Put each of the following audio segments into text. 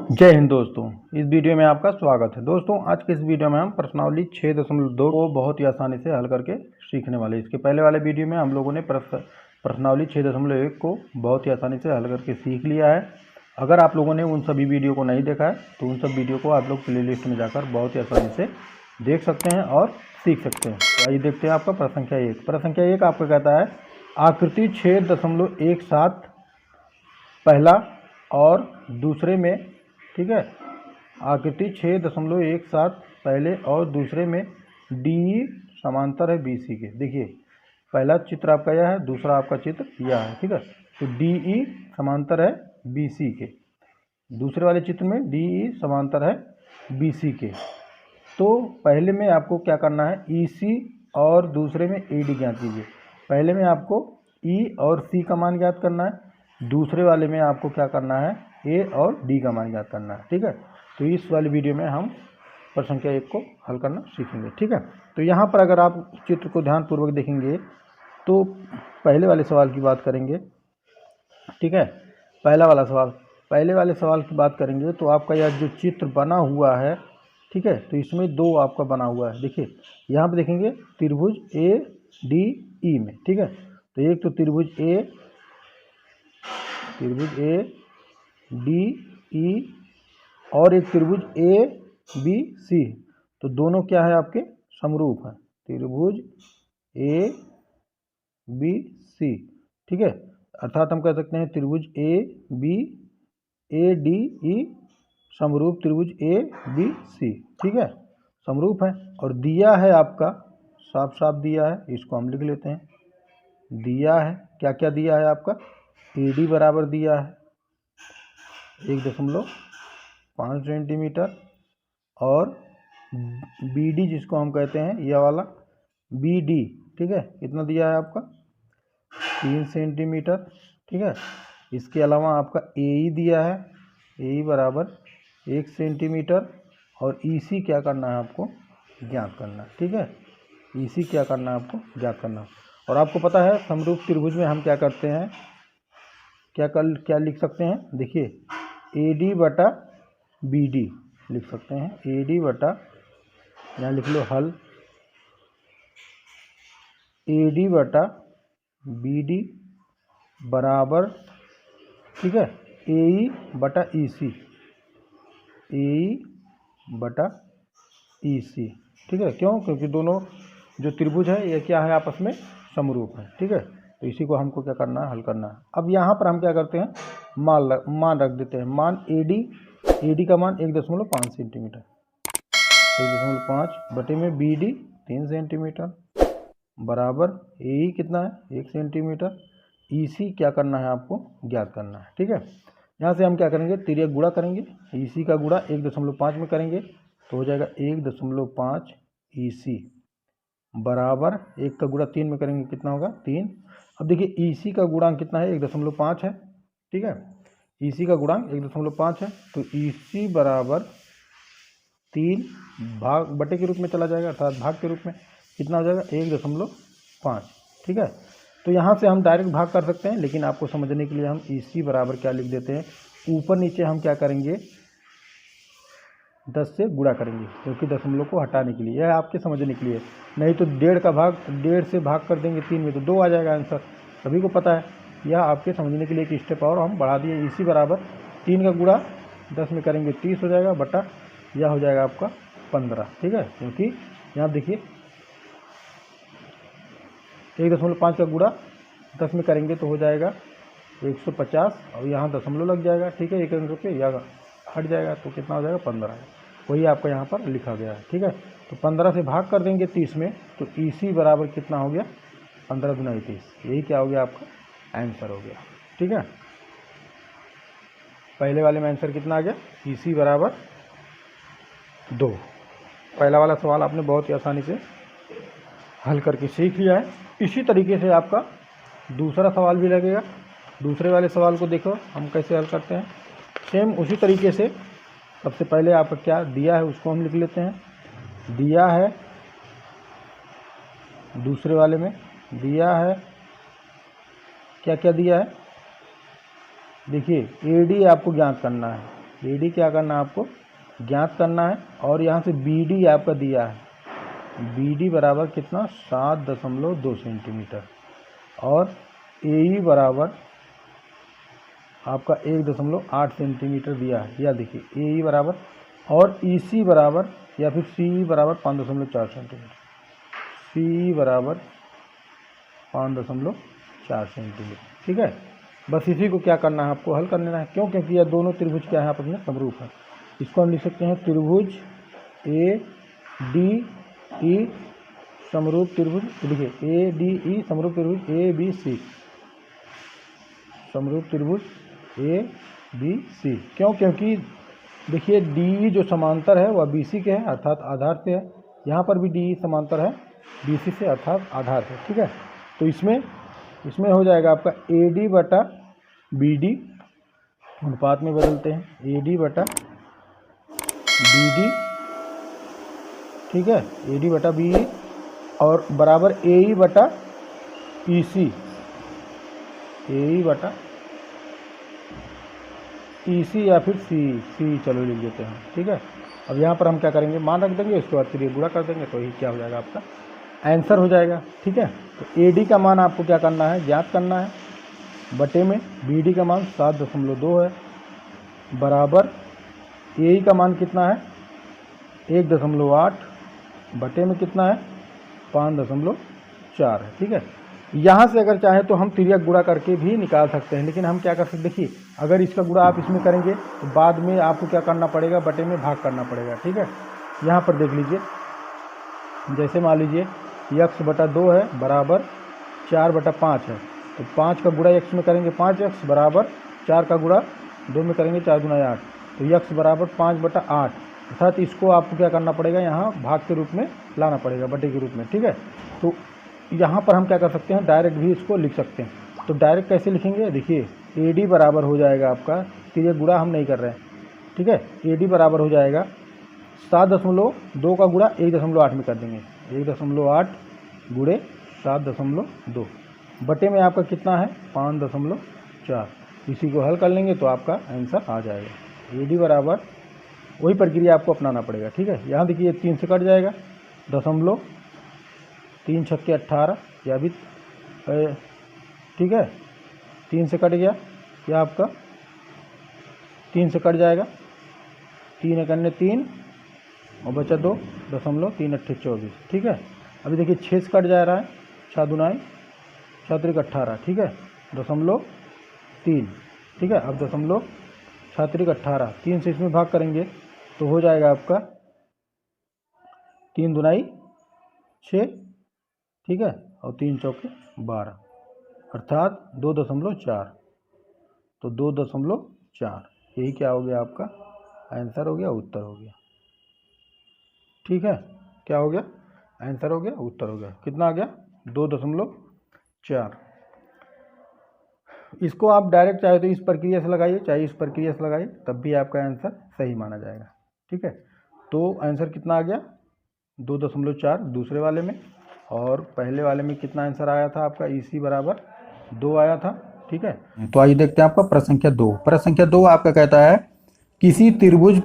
जय हिंद दोस्तों, इस वीडियो में आपका स्वागत है। दोस्तों आज के इस वीडियो में हम प्रश्नावली 6.2 को बहुत ही आसानी से हल करके सीखने वाले। इसके पहले वाले वीडियो में हम लोगों ने प्रश्नावली 6.1 को बहुत ही आसानी से हल करके सीख लिया है। अगर आप लोगों ने उन सभी वीडियो को नहीं देखा है तो उन सब वीडियो को आप लोग प्ले लिस्ट में जाकर बहुत ही आसानी से देख सकते हैं और सीख सकते हैं। तो आइए देखते हैं आपका प्रश्न संख्या 1। प्रश्न संख्या 1 आपका कहता है आकृति 6.17 पहला और दूसरे में, ठीक है, आकृति 6.17 पहले और दूसरे में डी समांतर है BC के। देखिए पहला चित्र आपका यह है, दूसरा आपका चित्र यह है, ठीक है। तो DE समांतर है BC के, दूसरे वाले चित्र में DE समांतर है BC के। तो पहले में आपको क्या करना है, EC और दूसरे में AD ज्ञात कीजिए। पहले में आपको E और C का मान ज्ञात करना है, दूसरे वाले में आपको क्या करना है, A और D का मान ज्ञात करना है, ठीक है। तो इस वाली वीडियो में हम प्रश्न संख्या 1 को हल करना सीखेंगे, ठीक है। तो यहाँ पर अगर आप चित्र को ध्यानपूर्वक देखेंगे तो पहले वाले सवाल की बात करेंगे, ठीक है। पहले वाले सवाल की बात करेंगे तो आपका यह जो चित्र बना हुआ है, ठीक है, तो इसमें दो आपका बना हुआ है। देखिए यहाँ पे देखेंगे त्रिभुज ADE में, ठीक है। तो एक तो त्रिभुज ADE और एक त्रिभुज ABC। तो दोनों क्या है, आपके समरूप हैं, त्रिभुज ABC, ठीक है। अर्थात हम कह सकते हैं त्रिभुज ADE समरूप त्रिभुज ABC, ठीक है, समरूप है। और दिया है आपका, साफ साफ दिया है, इसको हम लिख लेते हैं। दिया है, क्या क्या दिया है आपका, AD बराबर दिया है 1.5 सेंटीमीटर और BD जिसको हम कहते हैं यह वाला BD, ठीक है, कितना दिया है आपका 3 सेंटीमीटर, ठीक है। इसके अलावा आपका AE दिया है, AE बराबर 1 सेंटीमीटर और EC क्या करना है आपको ज्ञात करना है, ठीक है। EC क्या करना है आपको ज्ञात करना है। और आपको पता है समरूप त्रिभुज में हम क्या करते हैं, क्या लिख सकते हैं, देखिए AD बटा BD लिख सकते हैं। AD बटा, यहाँ लिख लो हल, AD बटा BD बराबर, ठीक है, AE बटा EC, AE बटा EC, ठीक है। क्यों, क्योंकि दोनों जो त्रिभुज है ये क्या है, आपस में समरूप है, ठीक है। तो इसी को हमको क्या करना है, हल करना है। अब यहाँ पर हम क्या करते हैं, मान रख देते हैं। मान AD का मान 1.5 सेंटीमीटर, 1.5 बटे में BD 3 सेंटीमीटर बराबर AE कितना है 1 सेंटीमीटर। EC क्या करना है आपको ज्ञात करना है, ठीक है। यहाँ से हम क्या करेंगे, तिर्यक गुणा करेंगे। EC का गुणा 1.5 में करेंगे तो हो जाएगा 1.5 EC बराबर 1 का गुणा 3 में करेंगे कितना होगा 3। अब देखिए EC का गुणांक कितना है 1.5 है, ठीक है। EC का गुणांक 1.5 है तो EC बराबर 3 भाग बटे के रूप में चला जाएगा, अर्थात भाग के रूप में कितना हो जाएगा 1.5, ठीक है। तो यहाँ से हम डायरेक्ट भाग कर सकते हैं, लेकिन आपको समझने के लिए हम EC बराबर क्या लिख देते हैं, ऊपर नीचे हम क्या करेंगे 10 से गुणा करेंगे, क्योंकि दशमलव को हटाने के लिए, यह आपके समझने के लिए। नहीं तो 1.5 से भाग कर देंगे 3 में तो 2 आ जाएगा आंसर, सभी को पता है। यह आपके समझने के लिए एक स्टेप और हम बढ़ा दिए। EC बराबर 3 का गुणा 10 में करेंगे 30 हो जाएगा बटा यह हो जाएगा आपका 15, ठीक है। क्योंकि यहाँ देखिए 1.5 का गुणा 10 में करेंगे तो हो जाएगा 150 और यहाँ दशमलव लग जाएगा, ठीक है, 1 अंक पे यह हट जाएगा तो कितना हो जाएगा 15, वही आपका यहाँ पर लिखा गया है, ठीक है। तो 15 से भाग कर देंगे 30 में तो EC बराबर कितना हो गया 15 गुना 30, यही क्या हो गया आपका आंसर हो गया, ठीक है। पहले वाले में आंसर कितना आ गया, EC बराबर 2। पहला वाला सवाल आपने बहुत ही आसानी से हल करके सीख लिया है। इसी तरीके से आपका दूसरा सवाल भी लगेगा। दूसरे वाले सवाल को देखो हम कैसे हल करते हैं, सेम उसी तरीके से। सबसे पहले आपका क्या दिया है उसको हम लिख लेते हैं। दिया है, दूसरे वाले में दिया है, क्या क्या दिया है, देखिए AD आपको ज्ञात करना है, AD क्या करना है आपको ज्ञात करना है। और यहाँ से BD आपका दिया है, BD बराबर कितना 7.2 सेंटीमीटर और AE बराबर आपका 1.8 सेंटीमीटर दिया है। या देखिए AE बराबर और EC बराबर या फिर CE बराबर 5.4 सेंटीमीटर, CE बराबर 5.4 सेंटीमीटर। ठीक है, बस इसी को क्या करना है आपको हल कर लेना है। क्यों? क्योंकि यह दोनों त्रिभुज क्या है आपस में समरूप है। इसको हम लिख सकते हैं त्रिभुज ADE समरूप त्रिभुज। देखिए ADE समरूप त्रिभुज ABC, समरूप त्रिभुज ABC। क्यों? क्योंकि देखिए DE जो समांतर है वह BC के है अर्थात आधार से है। यहाँ पर भी DE समांतर है BC से अर्थात आधार से। ठीक है, तो इसमें हो जाएगा आपका AD बटा BD, अनुपात में बदलते हैं AD बटा BD। ठीक है, AD बटा BE और बराबर AE बटा EC, AE बटा EC या फिर CE चलो लिख देते हैं। ठीक है, अब यहाँ पर हम क्या करेंगे मान रख देंगे, उसके बाद फिर ये गुणा कर देंगे तो ये क्या हो जाएगा आपका आंसर हो जाएगा। ठीक है, तो AD का मान आपको क्या करना है ज्ञात करना है बटे में BD का मान 7.2 है बराबर AE का मान कितना है 1.8 बटे में कितना है 5.4 है। ठीक है, यहाँ से अगर चाहे तो हम तिर्यक गुणा करके भी निकाल सकते हैं, लेकिन हम क्या कर सकते देखिए अगर इसका गुणा आप इसमें करेंगे तो बाद में आपको क्या करना पड़ेगा बटे में भाग करना पड़ेगा। ठीक है, यहाँ पर देख लीजिए जैसे मान लीजिए x बटा 2 है बराबर 4 बटा 5 है, तो 5 का गुणा x में करेंगे 5x बराबर 4 का गुणा 2 में करेंगे 4 गुना 8, तो x बराबर 5 बटा 8 अर्थात इसको आपको क्या करना पड़ेगा यहाँ भाग के रूप में लाना पड़ेगा बटे के रूप में। ठीक है, तो यहाँ पर हम क्या कर सकते हैं डायरेक्ट भी इसको लिख सकते हैं। तो डायरेक्ट कैसे लिखेंगे देखिए AD बराबर हो जाएगा आपका, तो ये गुणा हम नहीं कर रहे हैं। ठीक है, AD बराबर हो जाएगा 7.2 का गुणा 1.8 में कर देंगे, 1.8 गुणे 7.2 बटे में आपका कितना है 5.4। इसी को हल कर लेंगे तो आपका आंसर आ जाएगा। AD बराबर वही प्रक्रिया आपको अपनाना पड़ेगा। ठीक है, यहाँ देखिए 3 से कट जाएगा, 3 छक्के 18 या भी ठीक है 3 से कट गया, या आपका 3 से कट जाएगा, 3 एक अन्य 3 और बचा 2 3 अट्ठे 24। ठीक है, अभी देखिए 6 से कट जा रहा है, 6 दुनाई 6 त्रिक 18। ठीक है, 0.3। ठीक है, अब 6 त्रिक 18 3 से इसमें भाग करेंगे तो हो जाएगा आपका 3 दुनाई 6। ठीक है, और 3 चौके 12 अर्थात 2.4, तो 2.4 यही क्या हो गया आपका आंसर हो गया, उत्तर हो गया। ठीक है, क्या हो गया आंसर हो गया, उत्तर हो गया। कितना आ गया 2.4। इसको आप डायरेक्ट चाहे तो इस प्रक्रिया से लगाइए चाहे इस प्रक्रिया से लगाइए, तब भी आपका आंसर सही माना जाएगा। ठीक है, तो आंसर कितना आ गया 2.4 दूसरे वाले में, और पहले वाले में कितना आंसर आया था आपका EC बराबर 2 आया था। ठीक है, तो आइए देखते हैं आपका प्रश्न संख्या 2। प्रश्न संख्या 2 आपका कहता है किसी त्रिभुज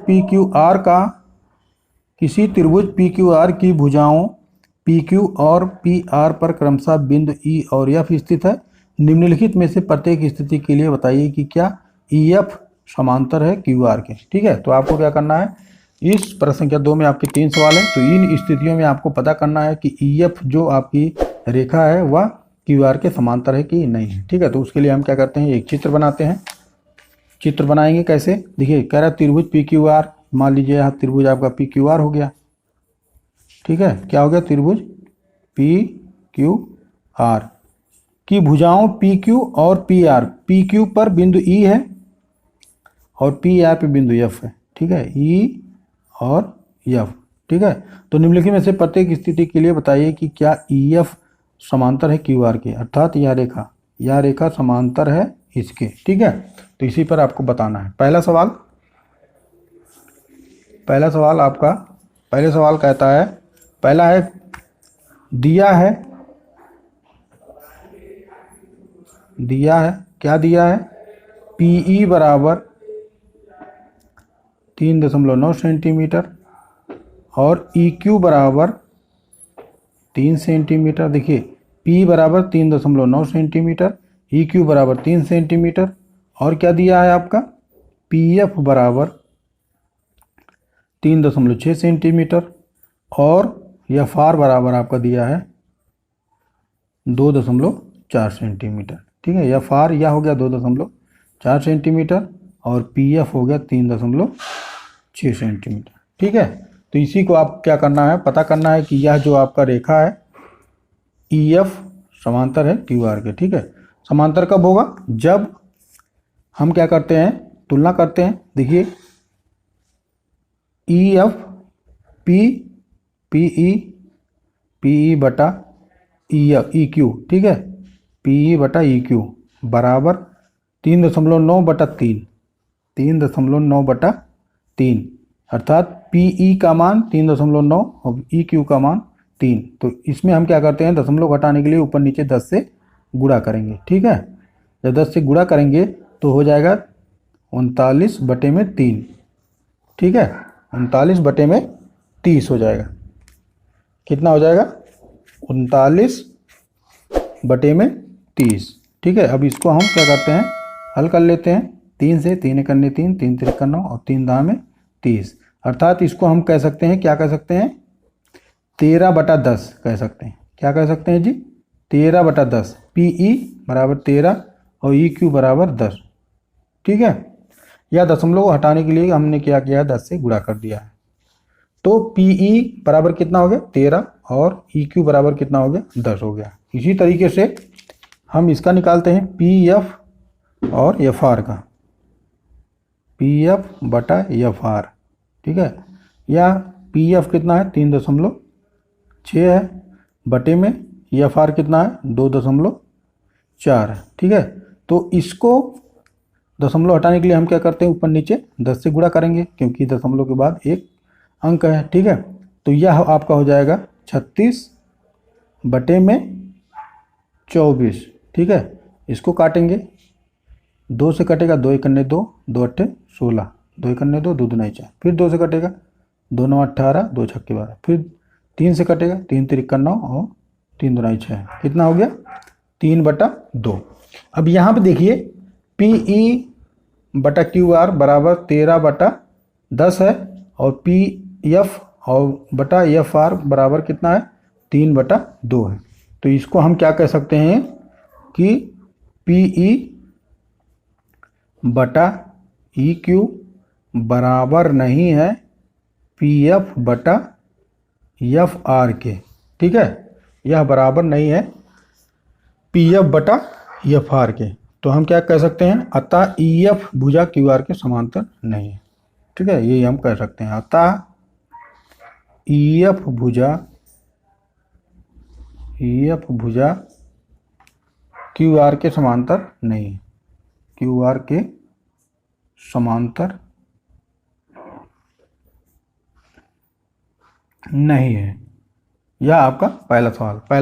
PQR की भुजाओं PQ और PR पर क्रमशः बिंदु E और F स्थित है। निम्नलिखित में से प्रत्येक स्थिति के लिए बताइए कि क्या EF समांतर है QR के। ठीक है, तो आपको क्या करना है इस प्रश्न संख्या 2 में आपके 3 सवाल हैं, तो इन स्थितियों में आपको पता करना है कि EF जो आपकी रेखा है वह QR के समांतर है कि नहीं है। ठीक है, तो उसके लिए हम क्या करते हैं एक चित्र बनाते हैं। चित्र बनाएंगे कैसे देखिए कह रहा है त्रिभुज PQR, मान लीजिए यहाँ त्रिभुज आपका PQR हो गया। ठीक है, क्या हो गया त्रिभुज PQR की भुजाओं PQ और PR, PQ पर बिंदु E है और PR पे बिंदु F है। ठीक है, E और F। ठीक है, तो निम्नलिखित में से प्रत्येक स्थिति के लिए बताइए कि क्या EF समांतर है QR के, अर्थात यह रेखा समांतर है इसके। ठीक है, तो इसी पर आपको बताना है। पहला सवाल कहता है, पहला है दिया है क्या दिया है PE बराबर 3.9 सेंटीमीटर और ई क्यू बराबर 3 सेंटीमीटर। देखिए P बराबर 3.9 सेंटीमीटर, ई क्यू बराबर 3 सेंटीमीटर और क्या दिया है आपका PF बराबर 3.6 सेंटीमीटर और FR बराबर आपका दिया है 2.4 सेंटीमीटर। ठीक है, FR यह हो गया 2.4 सेंटीमीटर और PF हो गया 3.6 सेंटीमीटर। ठीक है, तो इसी को आप क्या करना है, पता करना है कि यह जो आपका रेखा है EF समांतर है QR के। ठीक है, समांतर कब होगा, जब हम क्या करते हैं, तुलना करते हैं। देखिए EF PE बटा EQ। ठीक है, PE बटा EQ बराबर 3.9 बटा 3, 3.9 बटा 3 अर्थात PE का मान 3.9 और EQ का मान 3। तो इसमें हम क्या करते हैं, दशमलव घटाने के लिए ऊपर नीचे 10 से गुणा करेंगे। ठीक है, जब 10 से गुणा करेंगे तो हो जाएगा 39/3। ठीक है, 39/30 हो जाएगा। कितना हो जाएगा, 39/30। ठीक है, अब इसको हम क्या करते हैं, हल कर लेते हैं। 3 से 3 × 3, 3 × 9 और 3 × 30 अर्थात इसको हम कह सकते हैं, क्या कह सकते हैं, 13/10 कह सकते हैं। क्या कह सकते हैं जी, 13/10। PE बराबर 13 और EQ बराबर 10। ठीक है, या दशमलव हटाने के लिए हमने क्या किया, 10 से गुणा कर दिया है। तो PE बराबर कितना हो गया, 13 और EQ बराबर कितना हो गया, 10 हो गया। इसी तरीके से हम इसका निकालते हैं PF और FR का, PF बटा FR। ठीक है, या PF कितना है, 3.6 है, बटे में FR कितना है, 2.4 है। ठीक है, तो इसको दशमलव हटाने के लिए हम क्या करते हैं, ऊपर नीचे 10 से गुणा करेंगे क्योंकि दशमलव के बाद एक अंक है। ठीक है, तो यह आपका हो जाएगा 36/24। ठीक है, इसको काटेंगे, 2 से कटेगा, 2 × 2, 2 × 8 16, 2 × 2, 2 × 2 4, फिर 2 से कटेगा, 2 × 9 18, 2 × 6 12, फिर 3 से कटेगा, 3 × 3 = 9 और 3 × 2 = 6। कितना हो गया, 3/2। अब यहाँ पे देखिए PE बटा QR बराबर 13/10 है और PF और बटा FR बराबर कितना है, 3/2 है। तो इसको हम क्या कह सकते हैं कि PE बटा EQ बराबर नहीं है PF बटा FR के। ठीक है, यह बराबर नहीं है PF बटा FR के। तो हम क्या कह सकते हैं, अतः EF भुजा QR के समांतर नहीं है। ठीक है, यही हम कह सकते हैं, अतः EF भुजा QR के समांतर नहीं है, QR के समांतर नहीं है। यह आपका पहला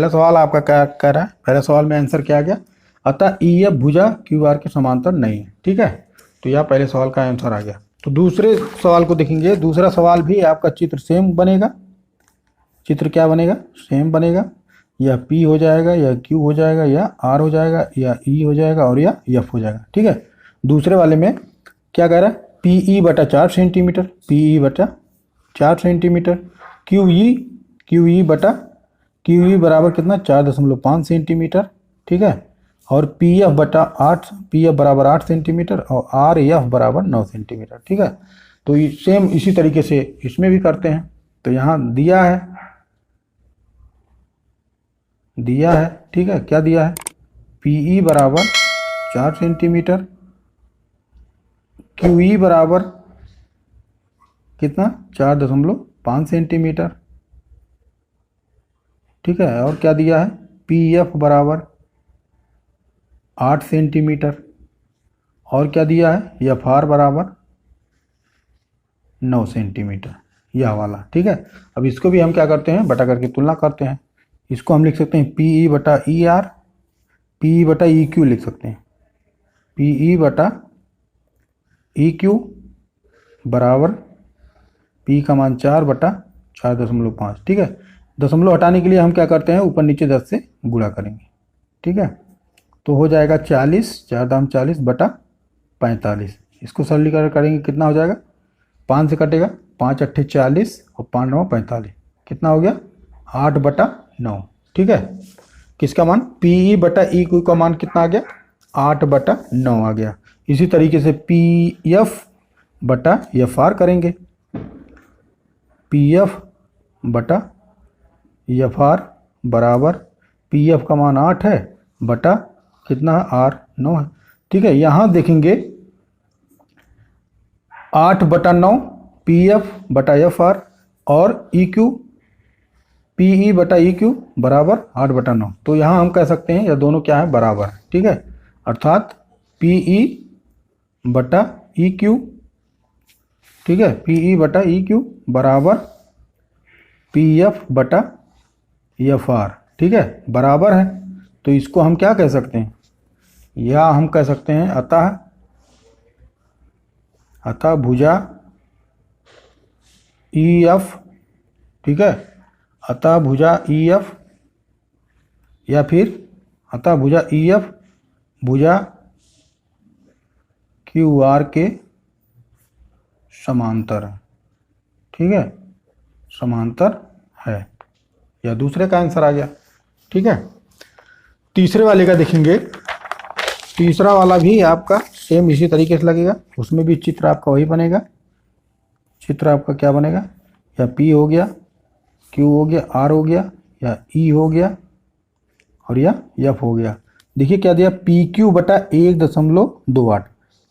सवाल आपका क्या कह रहा है, पहला सवाल में आंसर क्या आ गया, अतः EF भुजा QR के समांतर नहीं है। ठीक है, तो यह पहले सवाल का आंसर आ गया। तो दूसरे सवाल को देखेंगे। दूसरा सवाल भी आपका चित्र सेम बनेगा। चित्र क्या बनेगा, सेम बनेगा। या P हो जाएगा, या Q हो जाएगा, या R हो जाएगा, या E हो जाएगा और या F हो जाएगा। ठीक है, दूसरे वाले में क्या कह रहा है, PE बटा 4 सेंटीमीटर, PE बटा 4 सेंटीमीटर, QE बराबर कितना, 4.5 सेंटीमीटर। ठीक है, और PF बराबर 8 सेंटीमीटर और RF बराबर 9 सेंटीमीटर। ठीक है, तो सेम इसी तरीके से इसमें भी करते हैं। तो यहाँ दिया है। ठीक है, क्या दिया है, PE बराबर 4 सेंटीमीटर, QE बराबर कितना, 4.5 सेंटीमीटर। ठीक है, और क्या दिया है, PF बराबर 8 सेंटीमीटर और क्या दिया है, FR बराबर 9 सेंटीमीटर, यह वाला। ठीक है, अब इसको भी हम क्या करते हैं, बटा करके तुलना करते हैं। इसको हम लिख सकते हैं PE बटा ER, PE बटा EQ लिख सकते हैं, PE बटा EQ बराबर पी का मान 4/4.5। ठीक है, दशमलव हटाने के लिए हम क्या करते हैं, ऊपर नीचे 10 से गुणा करेंगे। ठीक है, तो हो जाएगा 40, 4×40/45। इसको सरलीकरण करेंगे, कितना हो जाएगा, 5 से कटेगा, 5 अट्ठे 40 और 5 9 45, कितना हो गया, 8/9। ठीक है, किसका मान, पी ई बटा ई क्यू का मान कितना आ गया, 8/9 आ गया। इसी तरीके से पी एफ बटा एफ आर करेंगे, पी एफ बटा एफ आर बराबर पी एफ का मान 8 है बटा कितना है, आर 9 है। ठीक है, यहाँ देखेंगे 8/9 पी एफ बटा एफ आर और ई क्यू पी ई बटा ई क्यू बराबर 8/9। तो यहाँ हम कह सकते हैं यह दोनों क्या है, बराबर है। ठीक है, अर्थात पी ई बटा ई क्यू, ठीक है, पी ई बटा ई क्यू बराबर पी एफ बटा एफ आर। ठीक है, बराबर है, तो इसको हम क्या कह सकते हैं, या हम कह सकते हैं अतः भुजा ई एफ, ठीक है, अतः भुजा ई एफ, या फिर अतः भुजा ई एफ भुजा क्यू आर के समांतर है। ठीक है, समांतर है, या दूसरे का आंसर आ गया। ठीक है, तीसरे वाले का देखेंगे, तीसरा वाला भी आपका सेम इसी तरीके से लगेगा, उसमें भी चित्र आपका वही बनेगा। चित्र आपका क्या बनेगा, या पी हो गया, क्यू हो गया, आर हो गया, या ई हो गया, और या एफ हो गया। देखिए क्या दिया, पी क्यू बटा 1.28।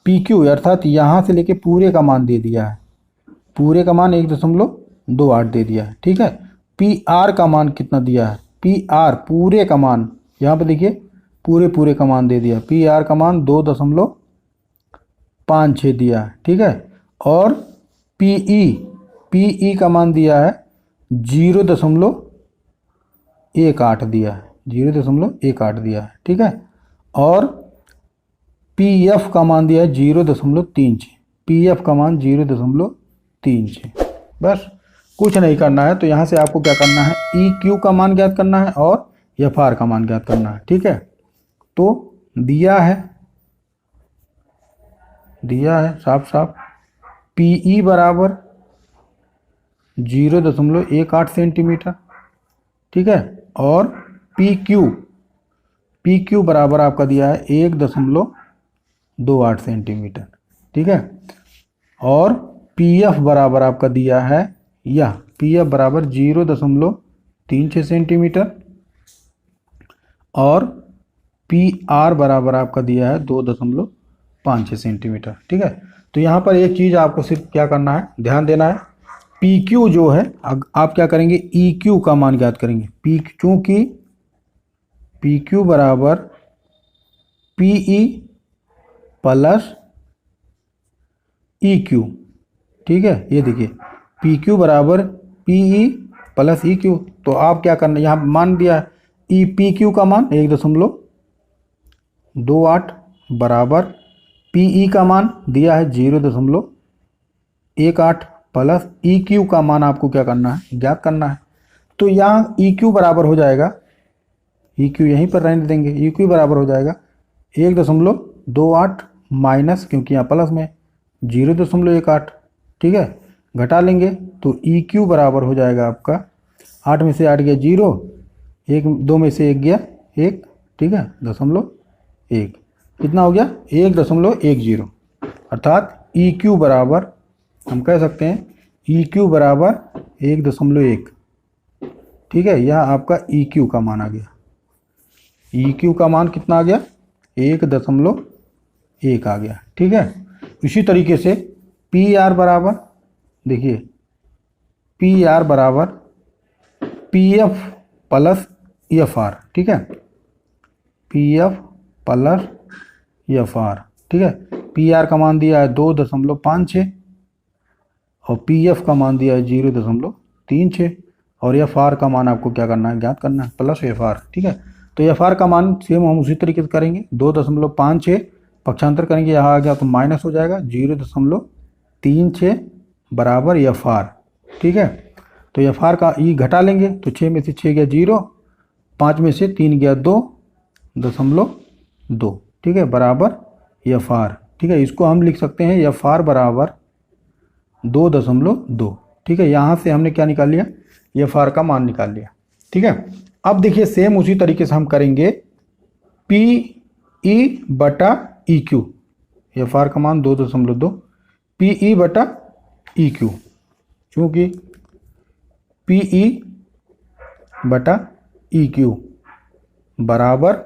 पी क्यू अर्थात यहाँ से लेके पूरे का मान दे दिया है, पूरे का मान 1.28 दे दिया है। ठीक है, पी आर का मान कितना दिया है, पी आर पूरे का मान, यहाँ पे देखिए पूरे का मान दे दिया, पी आर का मान 2.56 दिया है। ठीक है, और पी का मान दिया है 0.18 दिया है, 0.18 दिया है। ठीक है, और पी एफ का मान दिया है 0.36, पी एफ का मान 0.36। बस कुछ नहीं करना है, तो यहाँ से आपको क्या करना है, ई क्यू का मान ज्ञात करना है और एफ आर का मान ज्ञात करना है। ठीक है, तो दिया है साफ साफ, पी ई बराबर 0.18 सेंटीमीटर। ठीक है, और पी क्यू बराबर आपका दिया है 1.28 सेंटीमीटर। ठीक है, और पी एफ बराबर आपका दिया है, यह पी एफ बराबर 0.36 सेंटीमीटर, और पी आर बराबर आपका दिया है 2.56 सेंटीमीटर। ठीक है, तो यहाँ पर एक चीज़ आपको सिर्फ क्या करना है, ध्यान देना है, पी क्यू जो है आप क्या करेंगे, ई क्यू का मान ज्ञात करेंगे। चूँकि पी क्यू बराबर P E plus E Q. ठीक है, ये देखिए पी क्यू बराबर P E plus E Q, तो आप क्या करना, यहाँ मान दिया है ई पी क्यू का मान 1.28 बराबर पी ई का मान दिया है 0.18 प्लस ई क्यू का मान आपको क्या करना है, ज्ञात करना है। तो यहाँ ई क्यू बराबर हो जाएगा, ई क्यू यहीं पर रहने देंगे, ई क्यू बराबर हो जाएगा 1.28 माइनस, क्योंकि यहाँ प्लस में 0.18। ठीक है, घटा लेंगे तो ई क्यू बराबर हो जाएगा आपका, 8 में से 8 गया 0, 2 में से 1 गया 1। ठीक है, 0.1 कितना हो गया, 1.10, अर्थात ई क्यू बराबर हम कह सकते हैं ई क्यू बराबर 1.1। ठीक है, यह आपका ई क्यू का मान आ गया, ई क्यू का मान कितना आ गया, 1.1 आ गया। ठीक है, इसी तरीके से पी आर बराबर, देखिए पी आर बराबर P F plus F R. ठीक है, P F plus F R. ठीक है, पी आर का मान दिया है 2.56 और पी एफ का मान दिया है 0.36, और एफ आर का मान आपको क्या करना है, ज्ञात करना है, प्लस एफ आर। ठीक है, तो एफ आर का मान सेम हम उसी तरीके से करेंगे, 2.56 पक्षांतर करेंगे, यहाँ आ गया तो माइनस हो जाएगा 0.36, 3 6 बराबर एफ आर। ठीक है, तो एफ आर का ई घटा लेंगे तो 6 में से 6 गया 0, 5 में से 3 गया 2.2। ठीक है, बराबर एफ आर। ठीक है, इसको हम लिख सकते हैं एफ आर बराबर 2.2। ठीक है, यहाँ से हमने क्या निकाल लिया, एफ आर का मान निकाल लिया। ठीक है, अब देखिए सेम उसी तरीके से हम करेंगे पी ई बटा ई क्यू। एफ आर का मान 2.2, पी ई बटा ई क्यू, क्योंकि पी ई बटा ई क्यू बराबर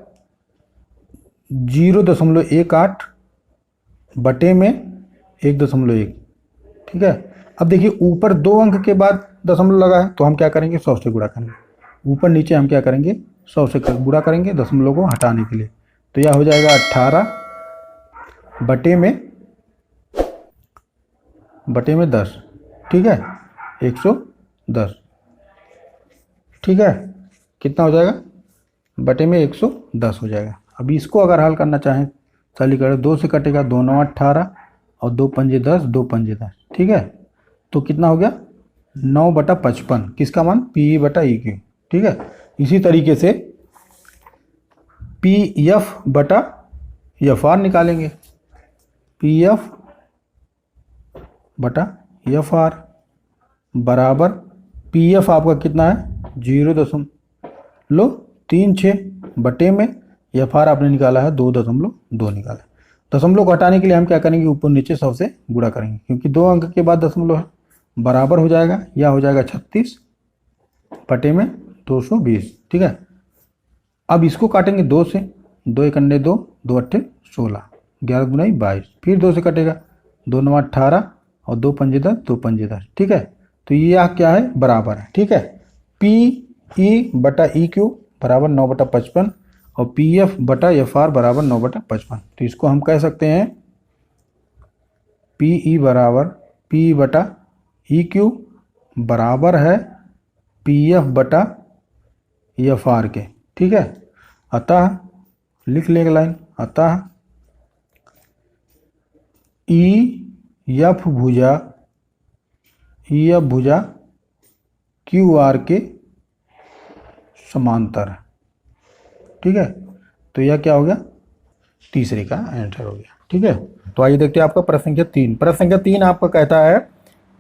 0.18 बटे में 1.1। ठीक है, अब देखिए ऊपर 2 अंक के बाद दशमलव लगा है तो हम क्या करेंगे, 100 से गुणा करेंगे। ऊपर नीचे हम क्या करेंगे, 100 से गुणा करेंगे दशमलव को हटाने के लिए। तो यह हो जाएगा 18 बटे में 10। ठीक है, 110। ठीक है, कितना हो जाएगा, बटे में 110 हो जाएगा। अब इसको अगर हल करना चाहें सरलीकरण, 2 से कटेगा, 2 9 18 और 2 पंजे 10, 2 पंजे 10। ठीक है, तो कितना हो गया, 9/55 किसका मान, पी ई बटा ई क्यू। ठीक है, इसी तरीके से पी एफ बटा एफ आर निकालेंगे। पी एफ बटा एफ आर बराबर, पी एफ आपका कितना है, 0.36 बटे में एफ आर आपने निकाला है 2.2 निकाला। दशमलव को हटाने के लिए हम क्या करेंगे, ऊपर नीचे 100 से गुणा करेंगे, क्योंकि 2 अंक के बाद दशमलव है। बराबर हो जाएगा, या हो जाएगा 36 बटे में 220। ठीक है, अब इसको काटेंगे 2 से, 2 एकन्ने 2, 2 अट्ठे 16, 11 गुना 22। फिर 2 से कटेगा, 2 9 18 और 2 पंजे 10, 2 पंजे 10। ठीक है, तो यह क्या है, बराबर है। ठीक है, पी ई बटा ई क्यू बराबर 9/55 और पी एफ बटा एफ आर बराबर 9/55। तो इसको हम कह सकते हैं पी ई बराबर, पी बटा ई क्यू बराबर है पी एफ बटा एफ आर के। ठीक है, अतः लिख लेंगे लाइन, अतः ई एफ भुजा क्यू आर के समांतर है। ठीक है, तो यह क्या हो गया, तीसरे का आंसर हो गया। ठीक है, तो आइए देखते हैं आपका प्रश्न संख्या 3। प्रश्न संख्या 3 आपका कहता है,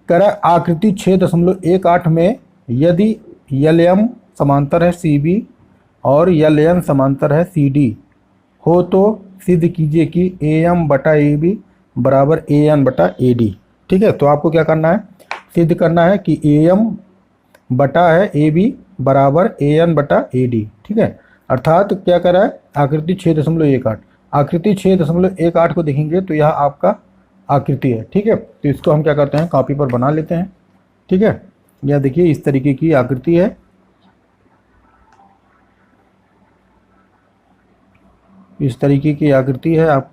कर आकृति 6.18 में यदि एल एम समांतर है सी बी और एल एन समांतर है सी डी हो तो सिद्ध कीजिए कि ए एम बटा ए बी बराबर ए एन बटा ए डी। ठीक है, तो आपको क्या करना है, सिद्ध करना है कि ए एम बटा है ए बी बराबर ए एन बटा ए डी। ठीक है, अर्थात क्या कर रहा है, आकृति 6.18, आकृति 6.18 को देखेंगे तो यह आपका आकृति है। ठीक है, तो इसको हम क्या करते हैं, कॉपी पर बना लेते हैं। ठीक है, यह देखिए इस तरीके की आकृति है। इस तरीके की आकृति है आप।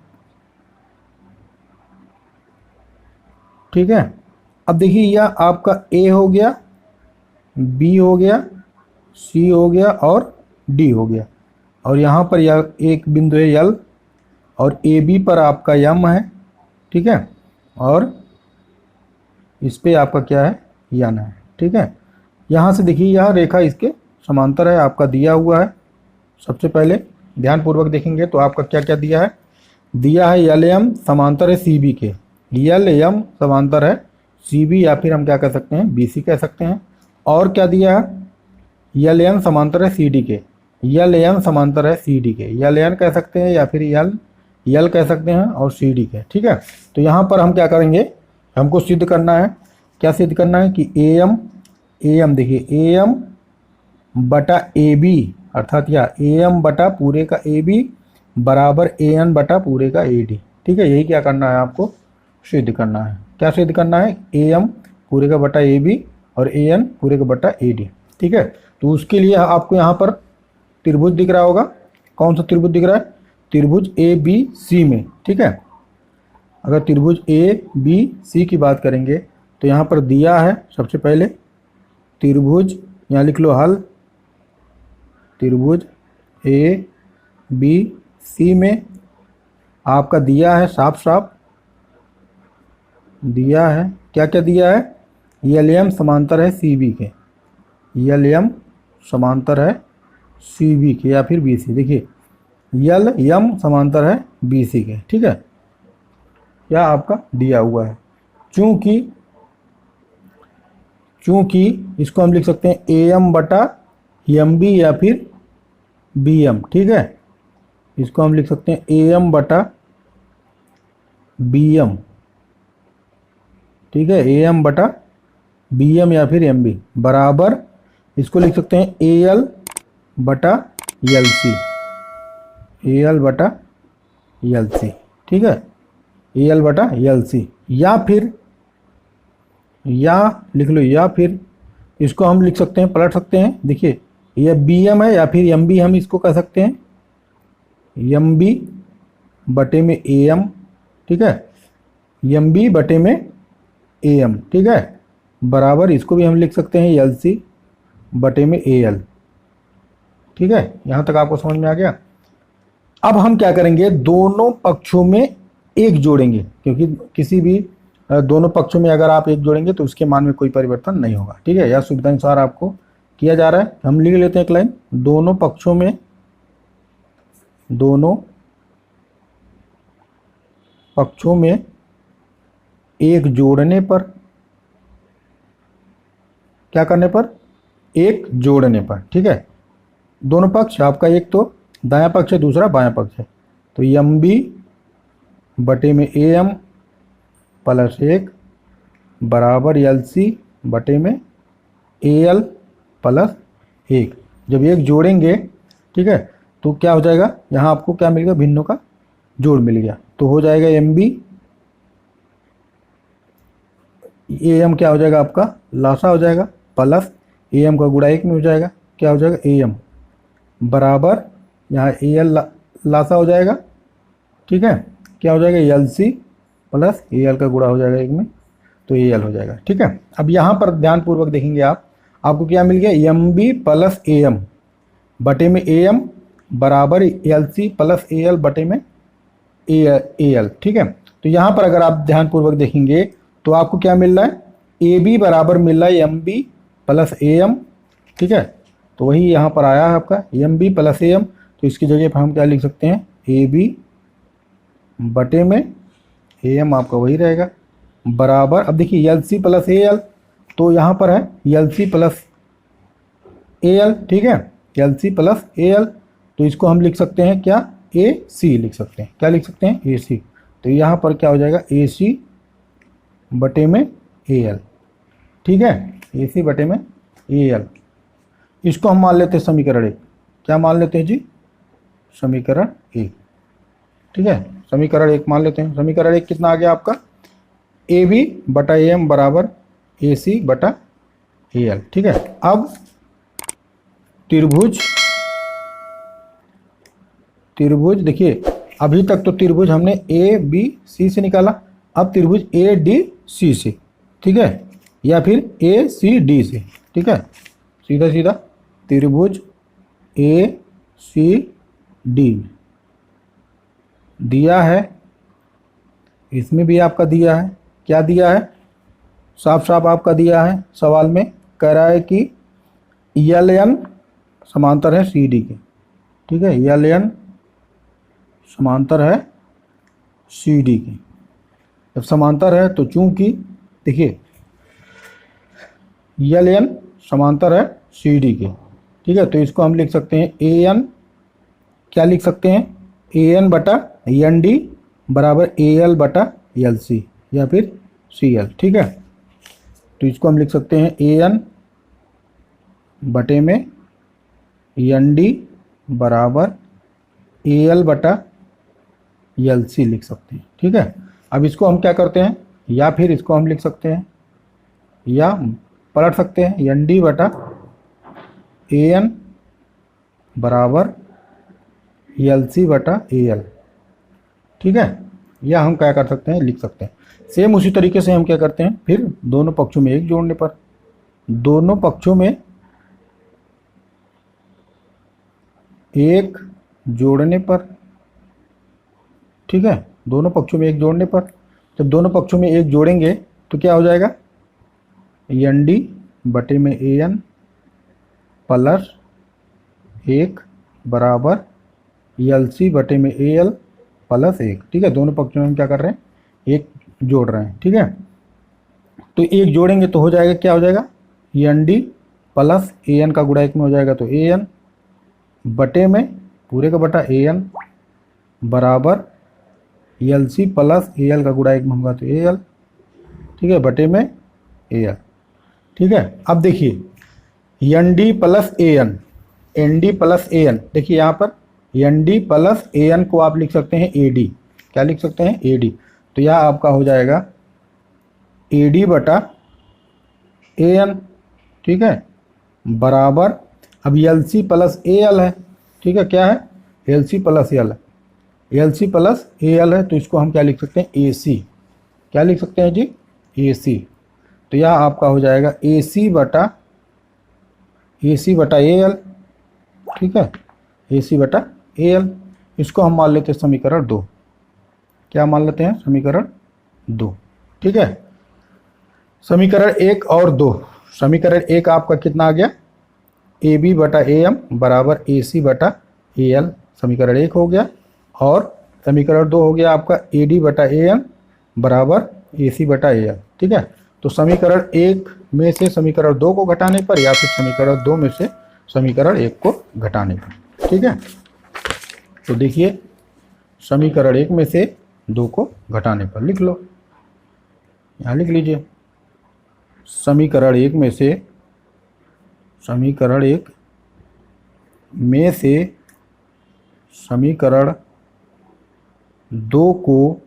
ठीक है, अब देखिए यह आपका ए हो गया, बी हो गया, सी हो गया और डी हो गया, और यहाँ पर यह एक बिंदु है यल, और ए बी पर आपका यम है। ठीक है, और इस पे आपका क्या है, यन है। ठीक है, यहाँ से देखिए यह रेखा इसके समांतर है, आपका दिया हुआ है। सबसे पहले ध्यानपूर्वक देखेंगे तो आपका क्या क्या दिया है, दिया है यल एम समांतर है सी बी के, यल एम समांतर है सी बी, या फिर हम क्या कह सकते हैं, बी सी कह सकते हैं। और क्या दिया है, यल एन समांतर है सी डी के, यल एन समांतर है सी डी के, यल एन कह सकते हैं या फिर यल कह सकते हैं, और सी डी के। ठीक है, तो यहाँ पर हम क्या करेंगे, हमको सिद्ध करना है, क्या सिद्ध करना है कि ए एम देखिए ए एम बटा ए बी, अर्थात यह ए एम बटा पूरे का ए बी बराबर ए एन बटा पूरे का ए डी। ठीक है, यही क्या करना है, आपको सिद्ध करना है। क्या सिद्ध करना है, ए एम पूरे का बटा ए बी और ए एन पूरे का बटा ए डी। ठीक है, तो उसके लिए आपको यहाँ पर त्रिभुज दिख रहा होगा। कौन सा त्रिभुज दिख रहा है, त्रिभुज ए बी सी में। ठीक है, अगर त्रिभुज ए बी सी की बात करेंगे तो यहाँ पर दिया है, सबसे पहले त्रिभुज, यहाँ लिख लो हल, त्रिभुज ए बी सी में आपका दिया है साफ साफ दिया है, क्या क्या दिया है, यल एम समांतर है सी बी के, यल एम समांतर है सी बी के या फिर बी सी। देखिए यल एम समांतर है बी सी के, ठीक है, यह आपका दिया हुआ है। चूंकि चूंकि इसको हम लिख सकते हैं ए एम बटा एम बी या फिर बी एम, ठीक है, इसको हम लिख सकते हैं ए एम बटा बी एम, ठीक है, ए एम बटा बी एम या फिर एम बी बराबर, इसको लिख सकते हैं ए एल बटा एल सी, ए एल बटा एल सी, ठीक है, ए एल बटा एल सी, या फिर या लिख लो, या फिर इसको हम लिख सकते हैं, पलट सकते हैं। देखिए यह बी एम है या फिर एम बी, हम इसको कह सकते हैं एम बी बटे में ए एम, ठीक है, एम बी बटे में ए एम, ठीक है, बराबर इसको भी हम लिख सकते हैं एल सी बटे में ए एल, ठीक है, यहाँ तक आपको समझ में आ गया। अब हम क्या करेंगे, दोनों पक्षों में एक जोड़ेंगे, क्योंकि किसी भी दोनों पक्षों में अगर आप एक जोड़ेंगे तो उसके मान में कोई परिवर्तन नहीं होगा, ठीक है, यह सुविधा अनुसार आपको किया जा रहा है। हम लिख लेते हैं एक लाइन, दोनों पक्षों में एक जोड़ने पर, क्या करने पर, एक जोड़ने पर, ठीक है, दोनों पक्ष आपका, एक तो दायां पक्ष है दूसरा बायां पक्ष है, तो एम बी बटे में ए एम प्लस एक बराबर एल सी बटे में ए एल प्लस एक। जब एक जोड़ेंगे, ठीक है, तो क्या हो जाएगा, यहाँ आपको क्या मिल गया, भिन्नों का जोड़ मिल गया, तो हो जाएगा एम बी, ए एम क्या हो जाएगा आपका लासा हो जाएगा, प्लस ए एम का गुणा एक में हो जाएगा, क्या हो जाएगा ए एम बराबर, यहाँ ए एल लासा हो जाएगा, ठीक है, क्या हो जाएगा L C plus A L का गुणा हो जाएगा एक में, तो ए एल हो जाएगा, ठीक है। अब यहाँ पर ध्यानपूर्वक देखेंगे आप, आपको क्या मिल गया, M B plus A M बटे में ए एम बराबर L C plus A L बटे में ए एल, ठीक है। तो यहाँ पर अगर आप ध्यानपूर्वक देखेंगे तो आपको क्या मिल रहा है, ए बी बराबर मिल रहा है M B plus A M, ठीक है, तो वही यहाँ पर आया है आपका M B plus A M, तो इसकी जगह पर हम क्या लिख सकते हैं, ए बी बटे में ए एम आपका वही रहेगा बराबर, अब देखिए L C plus A L, तो यहाँ पर है L C plus A L, ठीक है, L C plus A L, तो इसको हम लिख सकते हैं क्या, ए सी लिख सकते हैं, क्या लिख सकते हैं, ए सी, तो यहाँ पर क्या हो जाएगा, ए सी बटे में ए एल, ठीक है, ए सी बटे में ए एल। इसको हम मान लेते हैं समीकरण एक, क्या मान लेते हैं जी, समीकरण एक, ठीक है, समीकरण एक मान लेते हैं। समीकरण एक कितना आ गया आपका, ए बी बटा ए एम बराबर ए सी बटा ए एल, ठीक है। अब त्रिभुज देखिए, अभी तक तो त्रिभुज हमने ए बी सी से निकाला, अब त्रिभुज ए डी सी से, ठीक है, या फिर ए सी डी से, ठीक है, सीधा सीधा त्रिभुज ए सी डी दिया है, इसमें भी आपका दिया है, क्या दिया है, साफ साफ आपका दिया है, सवाल में कह रहा है कि एल एन समांतर है सी डी के, ठीक है, एल एन समांतर है सी डी के। जब समांतर है तो चूंकि देखिए एल एन समांतर है सी डी के, ठीक है, तो इसको हम लिख सकते हैं ए एन, क्या लिख सकते हैं, ए एन बटा एन डी बराबर ए एल बटा एल सी या फिर सी एल, ठीक है, तो इसको हम लिख सकते हैं ए एन बटे में एन डी बराबर ए एल बटा एल सी लिख सकते हैं, ठीक है। अब इसको हम क्या करते हैं, या फिर इसको हम लिख सकते हैं, या पलट सकते हैं, एन डी बटा ए एन बराबर एल सी बटा ए एल, ठीक है, या हम क्या कर सकते हैं, लिख सकते हैं। सेम उसी तरीके से हम क्या करते हैं, फिर दोनों पक्षों में एक जोड़ने पर, दोनों पक्षों में एक जोड़ने पर, ठीक है, दोनों पक्षों में एक जोड़ने पर, जब दोनों पक्षों में 1 जोड़ेंगे तो क्या हो जाएगा, एन डी बटे में ए एन प्लस 1 बराबर एल सी बटे में ए एल प्लस 1। ठीक है, दोनों पक्षों में हम क्या कर रहे हैं, 1 जोड़ रहे हैं। ठीक है, तो 1 जोड़ेंगे तो हो जाएगा, क्या हो जाएगा, N D plus A N का गुणा 1 में हो जाएगा तो ए एन बटे में पूरे का बटा ए एन बराबर L C plus A L का गुणा 1 में होगा तो ए एल। ठीक है, बटे में ए एल। ठीक है, अब देखिए N D plus A N, N D plus A N, देखिए यहाँ पर N D plus A N को आप लिख सकते हैं ए डी। क्या लिख सकते हैं, ए डी। तो यह आपका हो जाएगा ए डी बटा ए एन। ठीक है, बराबर अब L C plus A L है। ठीक है, क्या है, एल सी प्लस एल है, L C plus A L है, तो इसको हम क्या लिख सकते हैं, ए सी। क्या लिख सकते हैं जी, ए सी। तो यह आपका हो जाएगा ए सी बटा ए एल। ठीक है, ए सी बटा ए एल। इसको हम मान लेते हैं समीकरण 2। क्या मान लेते हैं, समीकरण 2। ठीक है, समीकरण 1 और 2। समीकरण 1 आपका कितना आ गया, ए बी बटा ए एम बराबर ए सी बटा ए एल, समीकरण 1 हो गया। और समीकरण 2 हो गया आपका ए डी बटा ए एन बराबर ए सी बटा ए एल। ठीक है, तो समीकरण 1 में से समीकरण 2 को घटाने पर या फिर समीकरण 2 में से समीकरण 1 को घटाने पर। ठीक है, तो देखिए समीकरण 1 में से 2 को घटाने पर लिख लो, यहाँ लिख लीजिए समीकरण 1 में से समीकरण 2 को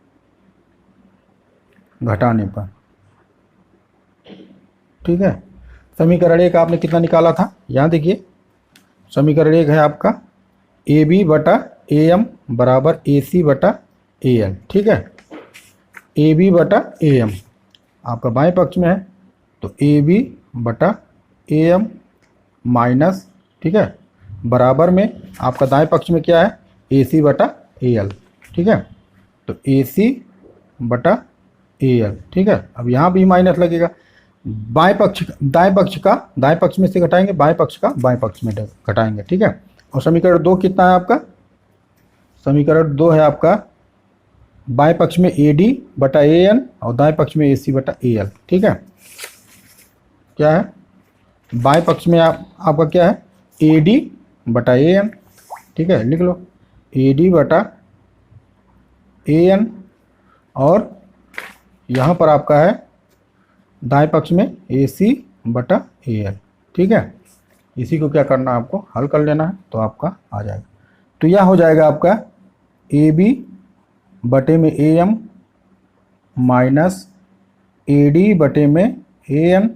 घटाने पर। ठीक है, समीकरण 1 आपने कितना निकाला था, यहाँ देखिए समीकरण 1 है आपका ए बी बटा ए एम बराबर ए सी बटा ए एल। ठीक है, ए बी बटा ए एम आपका बाएं पक्ष में है, तो ए बी बटा ए एम माइनस, ठीक है, बराबर में आपका दाएं पक्ष में क्या है, ए सी बटा ए एल। ठीक है, तो ए सी बटा ए एल। ठीक है, अब यहाँ भी माइनस लगेगा, दाएं पक्ष में से घटाएंगे, बाएं पक्ष का बाएं पक्ष में घटाएंगे। ठीक है, और समीकरण 2 कितना है आपका, समीकरण 2 है आपका बाएं पक्ष में ए डी बटा ए एन और दाएं पक्ष में ए सी बटा ए एल। ठीक है, क्या है, बाएं पक्ष में आपका क्या है, ए डी बटा ए एन। ठीक है, लिख लो ए डी बटा ए एन, और यहाँ पर आपका है दाएं पक्ष में ए सी बटा ए एल। ठीक है, इसी को क्या करना है, आपको हल कर लेना है, तो आपका आ जाएगा। तो यह हो जाएगा आपका ए बी बटे में A M minus A D बटे में ए एन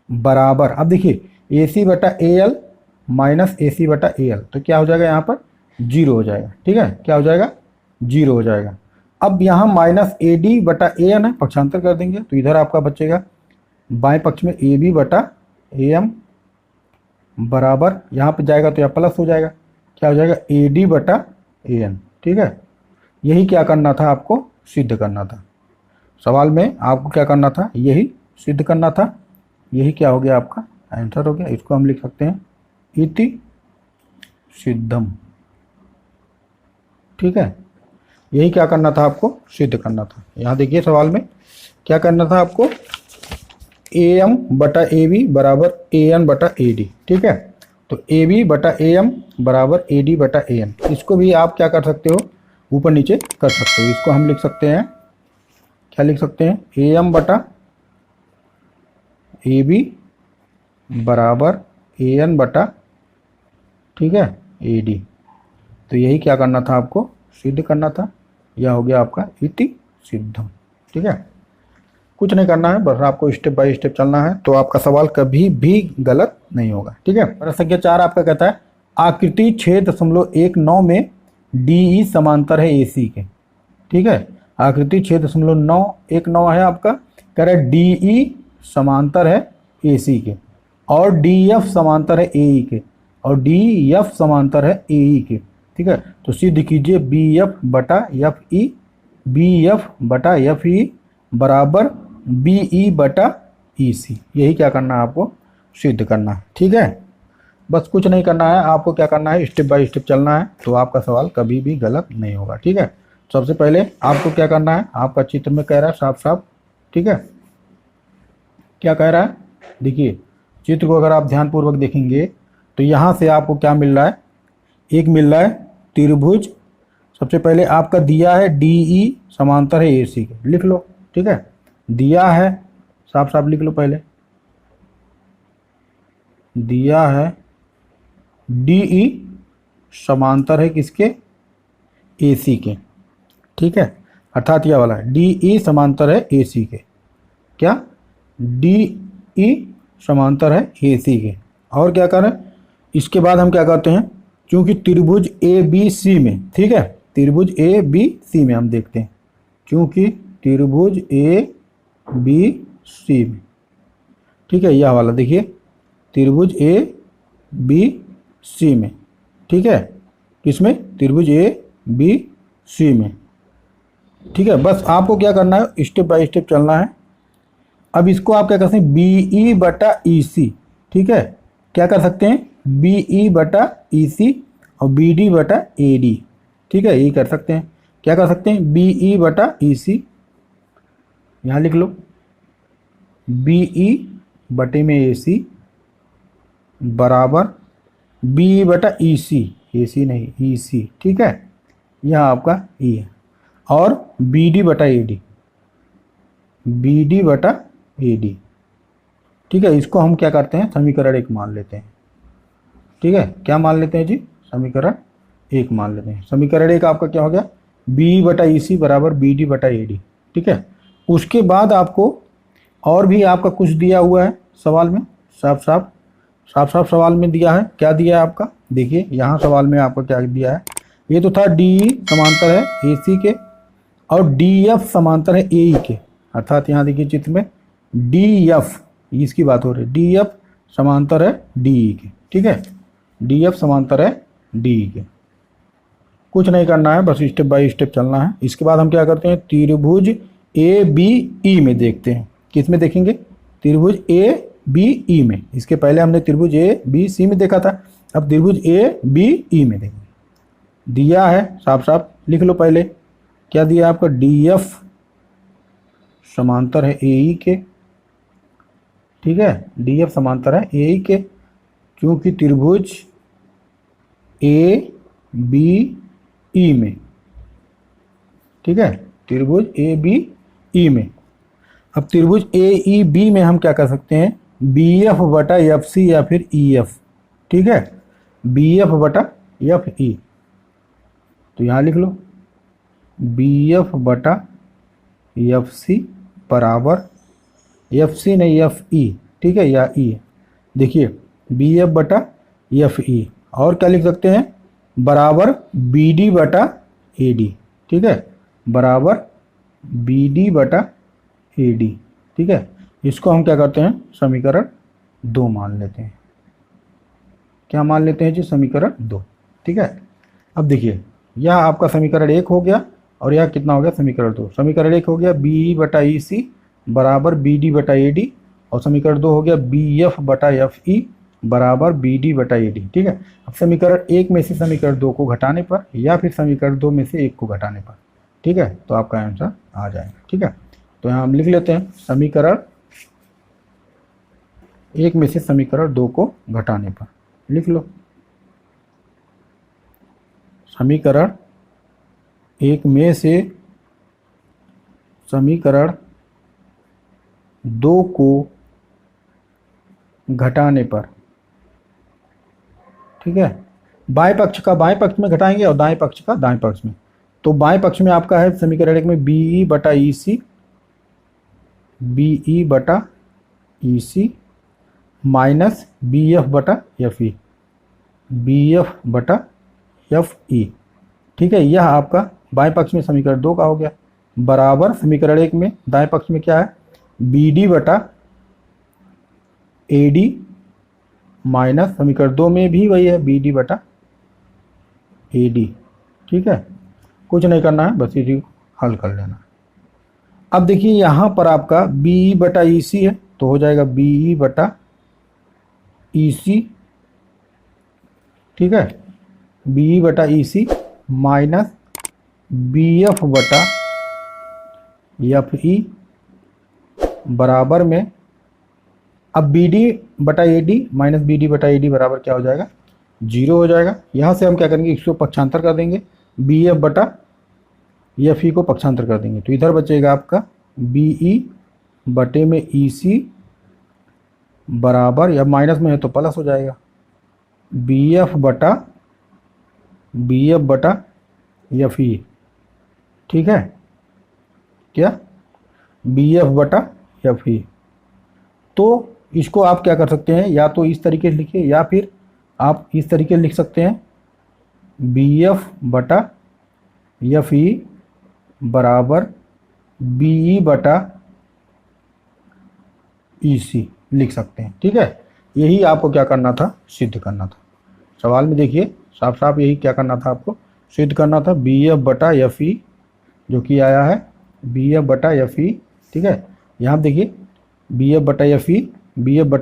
बराबर, अब देखिए ए सी बटा ए एल माइनस ए सी बटा ए एल, तो क्या हो जाएगा, यहाँ पर 0 हो जाएगा। ठीक है, क्या हो जाएगा, 0 हो जाएगा। अब यहाँ माइनस ए डी बटा ए एन है, पक्षांतर कर देंगे तो इधर आपका बचेगा बाएं पक्ष में ए बी बटा ए एम बराबर, यहाँ पे जाएगा तो यह प्लस हो जाएगा, क्या हो जाएगा, ए डी बटा ए एन। ठीक है, यही क्या करना था, आपको सिद्ध करना था। सवाल में आपको क्या करना था, यही सिद्ध करना था। यही क्या हो गया, आपका आंसर हो गया। इसको हम लिख सकते हैं इति सिद्धम। ठीक है, यही क्या करना था, आपको सिद्ध करना था। यहाँ देखिए सवाल में क्या करना था आपको, ए एम बटा ए बी बराबर ए एन बटा ए डी। ठीक है, तो ए बी बटा ए एम बराबर ए डी बटा ए एन, इसको भी आप क्या कर सकते हो, ऊपर नीचे कर सकते हो। इसको हम लिख सकते हैं, क्या लिख सकते हैं, ए एम बटा ए बी बराबर ए एन बटा, ठीक है, ए डी। तो यही क्या करना था, आपको सिद्ध करना था। यह हो गया आपका इति सिद्धम। ठीक है, कुछ नहीं करना है, बस आपको स्टेप बाय स्टेप चलना है, तो आपका सवाल कभी भी गलत नहीं होगा। ठीक है, प्रश्न संख्या 4 आपका कहता है आकृति 6.19 में DE समांतर है AC के। ठीक है, आकृति 6.919 है आपका, कह रहा है DE समांतर है AC के और DF समांतर है AE के और DF समांतर है AE के। ठीक है, तो सिद्ध कीजिए BF बटा FE BF/FE बराबर BE/EC। यही क्या करना है आपको, सिद्ध करना है। ठीक है, बस कुछ नहीं करना है आपको, क्या करना है, स्टेप बाय स्टेप चलना है, तो आपका सवाल कभी भी गलत नहीं होगा। ठीक है, सबसे पहले आपको क्या करना है, आपका चित्र में कह रहा है साफ साफ, ठीक है, क्या कह रहा है, देखिए चित्र को अगर आप ध्यानपूर्वक देखेंगे तो यहाँ से आपको क्या मिल रहा है, एक मिल रहा है त्रिभुज। सबसे पहले आपका दिया है DE समांतर है AC के, लिख लो। ठीक है, दिया है, साफ साफ लिख लो, पहले दिया है DE समांतर है किसके, AC के। ठीक है, अर्थात यह वाला DE समांतर है AC के, क्या DE समांतर है AC के। और क्या करें, इसके बाद हम क्या करते हैं, क्योंकि त्रिभुज ABC में, ठीक है, त्रिभुज ABC में हम देखते हैं, क्योंकि त्रिभुज ABC में, ठीक है, यह वाला देखिए त्रिभुज ABC में, ठीक है, किसमें, त्रिभुज ABC में। ठीक है, बस आपको क्या करना है, स्टेप बाय स्टेप चलना है। अब इसको आप क्या कर सकते हैं, BE/EC, ठीक है, क्या कर सकते हैं, BE/EC और BD/AD, ठीक है, यही कर सकते हैं। क्या कर सकते हैं, BE/EC, यहाँ लिख लो, BE/AC बराबर BE/EC, AC नहीं EC, ठीक है, यह आपका E है, और BD/AD, BD/AD, ठीक है, इसको हम क्या करते हैं, समीकरण 1 मान लेते हैं। ठीक है, क्या मान लेते हैं जी, समीकरण 1 मान लेते हैं। समीकरण 1 आपका क्या हो गया, BE/EC बराबर BD/AD। ठीक है, उसके बाद आपको और भी आपका कुछ दिया हुआ है सवाल में, साफ साफ सवाल में दिया है। क्या दिया है आपका, देखिए यहाँ सवाल में आपको क्या दिया है, ये तो था DE समांतर है AC के और DF समांतर है AE के, अर्थात यहाँ देखिए चित्र में DF, इसकी बात हो रही है, DF समांतर है DE के। ठीक है, DF समांतर है DE के, कुछ नहीं करना है, बस स्टेप बाय स्टेप चलना है। इसके बाद हम क्या करते हैं, त्रिभुज ABE में देखते हैं, किस में देखेंगे, त्रिभुज ABE में। इसके पहले हमने त्रिभुज ABC में देखा था, अब त्रिभुज ABE में देखेंगे। दिया है, साफ साफ लिख लो, पहले क्या दिया आपका, DF समांतर है AE के, ठीक है, DF समांतर है AE के, क्योंकि त्रिभुज ABE में, ठीक है, त्रिभुज ABE में। अब त्रिभुज AEB में हम क्या कर सकते हैं, BF/FC या फिर EF, ठीक है, BF/FE, तो यहाँ लिख लो BF/FC बराबर, FC नहीं FE, ठीक है, या E, देखिए BF/FE, और क्या लिख सकते हैं, बराबर BD/AD, ठीक है, बराबर BD/AD, ठीक है, इसको हम क्या करते हैं, समीकरण 2 मान लेते हैं। क्या मान लेते हैं जी, समीकरण 2। ठीक है, अब देखिए यह आपका समीकरण 1 हो गया, और यह कितना हो गया, समीकरण 2। समीकरण 1 हो गया BE/EC बराबर BD/AD, और समीकरण 2 हो गया BF/FE बराबर BD/AD। ठीक है, अब समीकरण 1 में से समीकरण 2 को घटाने पर, या फिर समीकरण 2 में से 1 को घटाने पर, ठीक है, तो आपका आंसर आ जाएगा। ठीक है, तो यहाँ हम लिख लेते हैं, समीकरण 1 में से समीकरण 2 को घटाने पर, लिख लो, समीकरण 1 में से समीकरण 2 को घटाने पर, ठीक है, बाएं पक्ष का बाएं पक्ष में घटाएंगे और दाएं पक्ष का दाएं पक्ष में। तो बाएं पक्ष में आपका है समीकरण 1 में BE/EC, BE/EC minus BF/FE, BF/FE, ठीक है, यह आपका बाएं पक्ष में समीकरण 2 का हो गया, बराबर समीकरण 1 में दाएं पक्ष में क्या है, BD/AD माइनस समीकरण 2 में भी वही है BD/AD। ठीक है, कुछ नहीं करना है, बस इसी हल कर लेना। अब देखिए यहाँ पर आपका बी ई बटा ई सी है, तो हो जाएगा बी ई बटा ई सी, ठीक है, बी ई बटा E C minus B F बटा एफ ई बराबर में, अब बी डी बटा A D minus B D बटा ए डी बराबर क्या हो जाएगा, 0 हो जाएगा। यहाँ से हम क्या करेंगे, इसको पक्षांतर कर देंगे, बी एफ बटा एफ ई को पक्षांतर कर देंगे, तो इधर बचेगा आपका बी ई बटे में ई सी बराबर, या माइनस में है तो प्लस हो जाएगा, बी एफ बटा एफ ई, ठीक है, क्या, बी एफ बटा एफ ई। तो इसको आप क्या कर सकते हैं, या तो इस तरीके से लिखिए या फिर आप इस तरीके से लिख सकते हैं, बी एफ बटा एफ ई बराबर बी ई बटा ई सी लिख सकते हैं, ठीक है। यही आपको क्या करना था, सिद्ध करना था। सवाल में देखिए साफ साफ यही क्या करना था, आपको सिद्ध करना था, बी एफ बटा एफ ई जो कि आया है बी एफ बटा एफ ई, ठीक है। यहाँ देखिए बी एफ बटा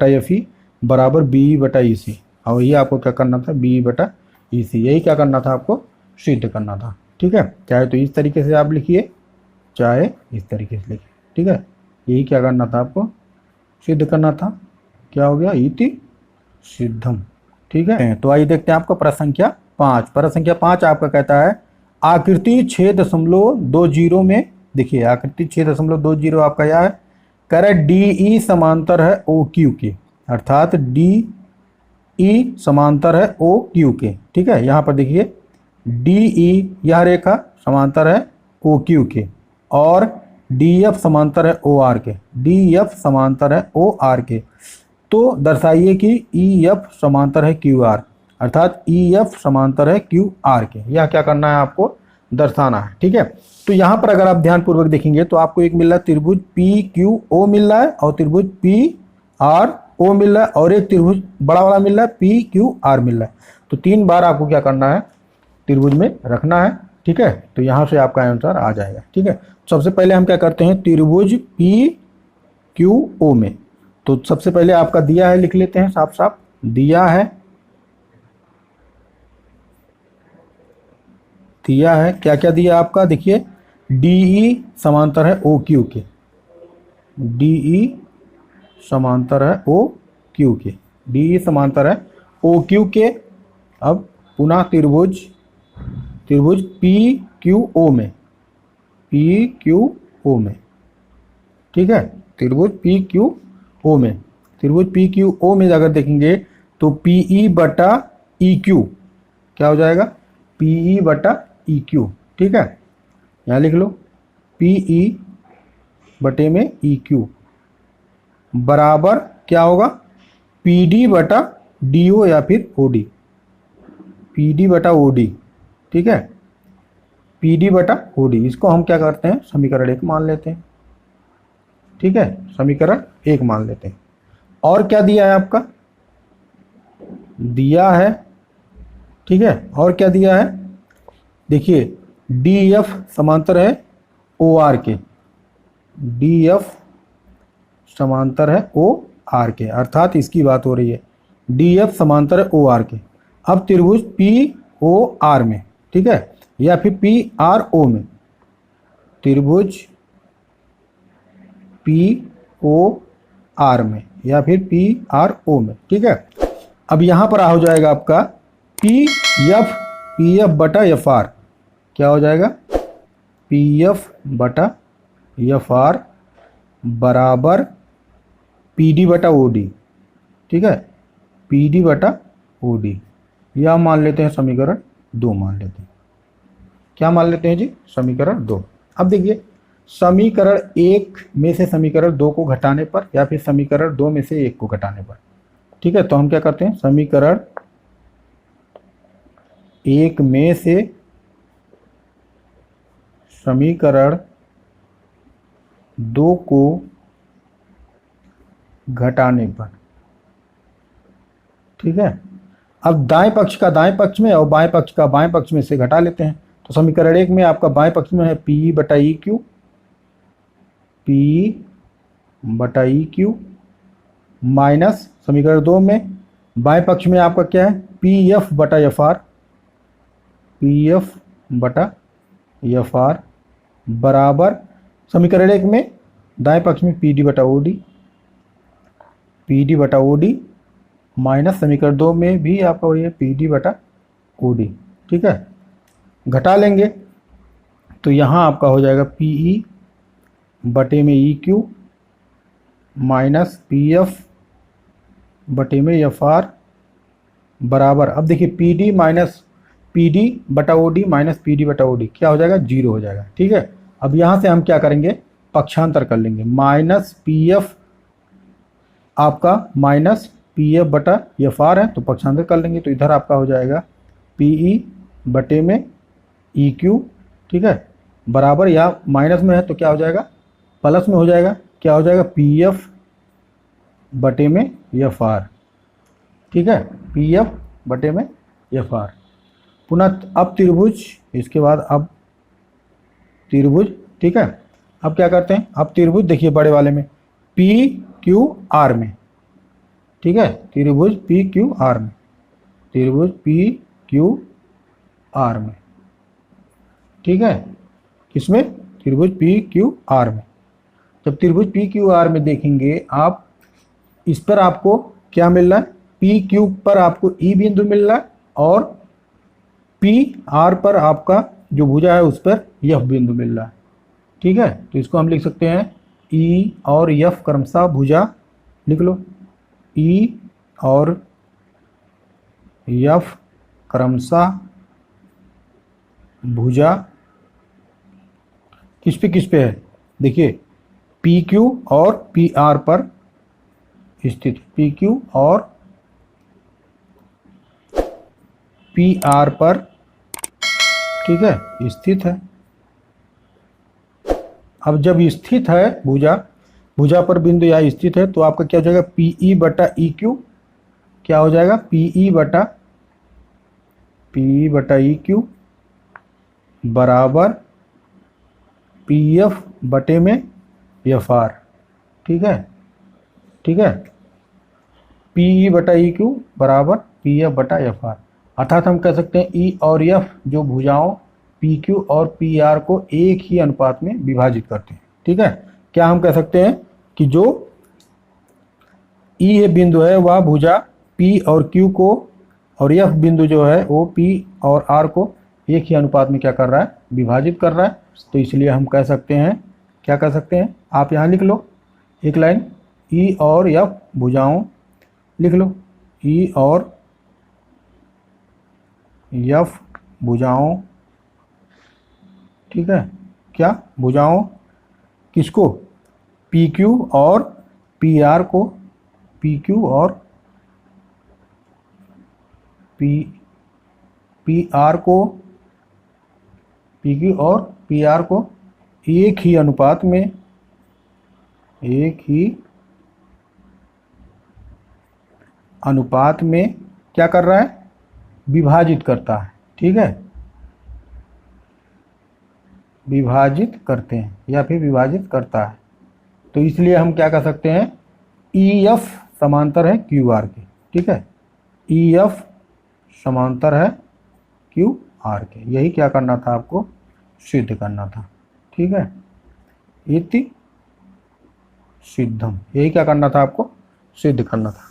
एफ ई बराबर बी ई बटा ई सी, और ये आपको क्या करना था, बी ई बटा ई सी, यही क्या करना था, आपको सिद्ध करना था, ठीक है। चाहे तो इस तरीके से आप लिखिए, चाहे इस तरीके से लिखिए, ठीक है। यही क्या करना था, आपको सिद्ध करना था। क्या हो गया, इति सिद्धम, ठीक है। तो आइए देखते हैं आपका प्रश्न संख्या 5। प्रश्न संख्या 5 आपका कहता है आकृति 6.20 में, देखिए आकृति 6.20 आपका यह है, कह रहा है डी ई समांतर है ओ क्यू के, अर्थात डी ई समांतर है ओ क्यू के, ठीक है। यहाँ पर देखिए डी ई यह रेखा समांतर है ओ क्यू के, और डी एफ समांतर है ओ आर के, डी एफ समांतर है ओ आर के। तो दर्शाइए कि ई एफ समांतर है क्यू आर, अर्थात ई एफ समांतर है क्यू आर के, यह क्या करना है, आपको दर्शाना है, ठीक है। तो यहाँ पर अगर आप ध्यानपूर्वक देखेंगे तो आपको एक मिल रहा है त्रिभुज पी क्यू ओ मिल रहा है, और त्रिभुज पी आर ओ मिल रहा है, और एक त्रिभुज बड़ा वाला मिल रहा है पी क्यू आर मिल रहा है। तो 3 बार आपको क्या करना है, त्रिभुज में रखना है, ठीक है। तो यहाँ से आपका आंसर आ जाएगा, ठीक है। सबसे पहले हम क्या करते हैं, त्रिभुज पी क्यू ओ में, तो सबसे पहले आपका दिया है, लिख लेते हैं साफ साफ, दिया है क्या क्या दिया आपका, देखिए डी ई समांतर है ओ क्यू के, डी ई समांतर है ओ क्यू के, डी ई समांतर है ओ क्यू के। अब पुनः त्रिभुज पी क्यू ओ में, पी क्यू ओ में, ठीक है, त्रिभुज पी क्यू ओ में, त्रिभुज पी क्यू ओ में अगर देखेंगे तो पी ई बटा ई क्यू क्या हो जाएगा, पी ई बटा ई क्यू, ठीक है। यहाँ लिख लो पी ई बटे में ई क्यू बराबर क्या होगा, पी डी बटा डी ओ या फिर ओ डी, पी डी बटा ओ डी, ठीक है, पी डी बटा ओ डी। इसको हम क्या करते हैं, समीकरण 1 मान लेते हैं, ठीक है, समीकरण 1 मान लेते हैं। और क्या दिया है आपका, दिया है, ठीक है, और क्या दिया है, देखिए डी एफ समांतर है ओ आर के, डी एफ समांतर है ओ आर के, अर्थात इसकी बात हो रही है, डी एफ समांतर है ओ आर के। अब त्रिभुज पी ओ आर में, ठीक है, या फिर पी आर ओ में, त्रिभुज पी ओ आर में या फिर पी आर ओ में, ठीक है। अब यहाँ पर हो जाएगा आपका पी एफ बटा एफ आर, क्या हो जाएगा, पी एफ बटा एफ आर बराबर पी डी बटा ओ डी, ठीक है, पी डी बटा ओ डी। यह मान लेते हैं समीकरण 2 मान लेते हैं, क्या मान लेते हैं जी, समीकरण 2। अब देखिए समीकरण 1 में से समीकरण 2 को घटाने पर, या फिर समीकरण 2 में से 1 को घटाने पर, ठीक है। तो हम क्या करते हैं, समीकरण 1 में से समीकरण 2 को घटाने पर, ठीक है। अब दाएं पक्ष का दाएं पक्ष में और बाएं पक्ष का बाएं पक्ष में से घटा लेते हैं। तो समीकरण 1 में आपका बाएं पक्ष में है पी बटा ई क्यू, पी बटा ई क्यू, माइनस समीकरण 2 में बाएं पक्ष में आपका क्या है पी एफ बटा एफ आर, पी एफ बटा एफ आर बराबर समीकरण 1 में दाएं पक्ष में पी डी बटा ओ डी, पी डी बटा ओ डी माइनस समीकरण 2 में भी आपका वही है पी डी बटा ओ डी। ठीक है, घटा लेंगे तो यहाँ आपका हो जाएगा पी ई बटे में E Q minus P F बटे में एफ आर बराबर, अब देखिए P D minus P D बटा O D minus P D बटा ओ डी क्या हो जाएगा, जीरो हो जाएगा। ठीक है, अब यहाँ से हम क्या करेंगे, पक्षांतर कर लेंगे, माइनस पी एफ आपका माइनस पी एफ बटा एफ आर है तो पक्षांतर कर लेंगे, तो इधर आपका हो जाएगा पी ई बटे में ई क्यू। ठीक है, बराबर या माइनस में है तो क्या हो जाएगा, प्लस में हो जाएगा, क्या हो जाएगा पी एफ बटे में एफ आर। ठीक है, पी एफ बटे में एफ आर। पुनः अब त्रिभुज, इसके बाद अब त्रिभुज। ठीक है, अब क्या करते हैं, अब त्रिभुज देखिए बड़े वाले में पी क्यू आर में। ठीक है, त्रिभुज पी क्यू आर में, त्रिभुज पी क्यू आर में। ठीक है, किसमें, त्रिभुज पी क्यू आर में। जब त्रिभुज पी क्यू आर में देखेंगे आप, इस पर आपको क्या मिल रहा है, पी क्यू पर आपको ई बिंदु मिल रहा है और पी आर पर आपका जो भुजा है उस पर एफ बिंदु मिल रहा है। ठीक है, तो इसको हम लिख सकते हैं ई और एफ क्रमशः भुजा, लिख लो ई और एफ क्रमशः भुजा किस पे है, देखिए पी क्यू और पी आर पर स्थित, पी क्यू और पी आर पर, ठीक है, स्थित है। अब जब स्थित है भुजा पर बिंदु या स्थित है तो आपका क्या हो जाएगा, पी ई बटा ई क्यू क्या हो जाएगा, पी ई बटा ई क्यू बराबर पी एफ बटे में एफ आर। ठीक है, ठीक है, पी ई बटा ई क्यू बराबर पी एफ बटा एफ आर, अर्थात हम कह सकते हैं ई और एफ जो भुजाओं पी क्यू और पी आर को एक ही अनुपात में विभाजित करते हैं। ठीक है, क्या हम कह सकते हैं कि जो ई बिंदु है वह भुजा पी और क्यू को और एफ बिंदु जो है वो पी और आर को एक ही अनुपात में क्या कर रहा है, विभाजित कर रहा है। तो इसलिए हम कह सकते हैं, क्या कह सकते हैं, आप यहाँ लिख लो एक लाइन, ई और एफ भुजाओं, लिख लो ई और एफ भुजाओं। ठीक है, क्या भुजाओं किसको, पी क्यू और पी आर को, पी क्यू और पी आर को, पी क्यू और पी आर को एक ही अनुपात में, एक ही अनुपात में क्या कर रहा है, विभाजित करता है। ठीक है, विभाजित करते हैं या फिर विभाजित करता है। तो इसलिए हम क्या कर सकते हैं, ई एफ समांतर है क्यू आर के। ठीक है, ई एफ समांतर है क्यू आर के, यही क्या करना था आपको, सिद्ध करना था। ठीक है, इति सिद्धम, यही क्या करना था आपको, सिद्ध करना था।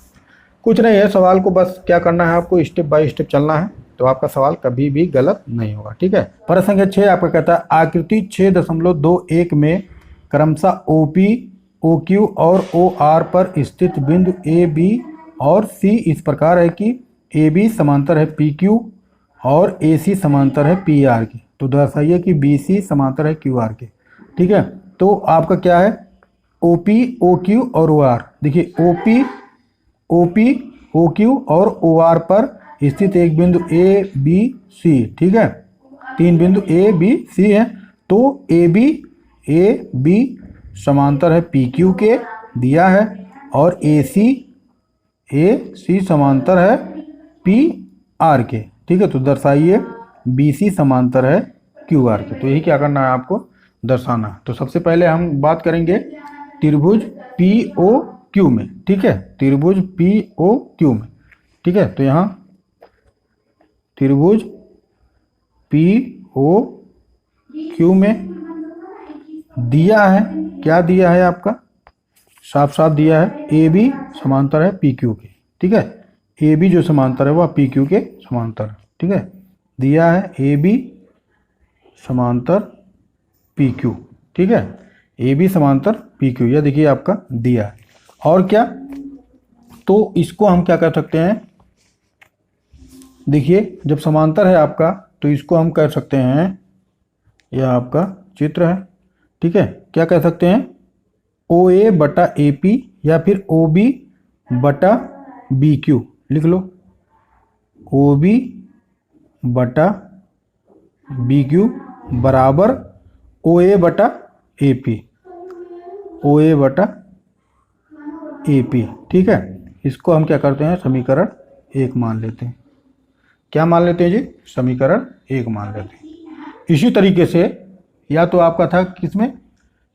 कुछ नहीं है, सवाल को बस क्या करना है आपको, स्टेप बाय स्टेप चलना है तो आपका सवाल कभी भी गलत नहीं होगा। ठीक है, प्रश्न संख्या 6 आपका कहता है आकृति 6.21 में क्रमशः OP, OQ और OR पर स्थित बिंदु AB और C इस प्रकार है कि AB समांतर है PQ और AC समांतर है PR की, तो दर्शाइए कि BC समांतर है QR के। ठीक है, तो आपका क्या है, OP, OQ और OR, देखिए OP, OQ और OR पर स्थित एक बिंदु A, B, C। ठीक है, तीन बिंदु A, B, C है, तो AB समांतर है PQ के, दिया है, और AC समांतर है PR के। ठीक है, तो दर्शाइए BC समांतर है क्यू आर के। तो यही क्या करना है आपको दर्शाना। तो सबसे पहले हम बात करेंगे त्रिभुज पी ओ क्यू में, ठीक है, त्रिभुज पी ओ क्यू में, ठीक है। तो यहाँ त्रिभुज पी ओ क्यू में दिया है, क्या दिया है आपका, साफ साफ दिया है ए बी समांतर है पी क्यू के, ठीक है। ए बी जो समांतर है वह पी क्यू के समांतर, ठीक है, दिया है ए बी समांतर पी क्यू, ठीक है, ए बी समांतर पी क्यू, यह देखिए आपका दिया है। और क्या, तो इसको हम क्या कर सकते हैं, देखिए जब समांतर है आपका तो इसको हम कह सकते हैं, यह आपका चित्र है, ठीक है, क्या कह सकते हैं, ओ ए बटा ए पी या फिर ओ बी बटा बी क्यू लिख लो, ओ बी बटा बी क्यू बराबर ओ ए बटा ए पी, ओ ए बटा ए पी, ठीक है। इसको हम क्या करते हैं, समीकरण 1 मान लेते हैं। क्या मान लेते हैं जी, समीकरण 1 मान लेते हैं। इसी तरीके से या तो आपका था किसमें,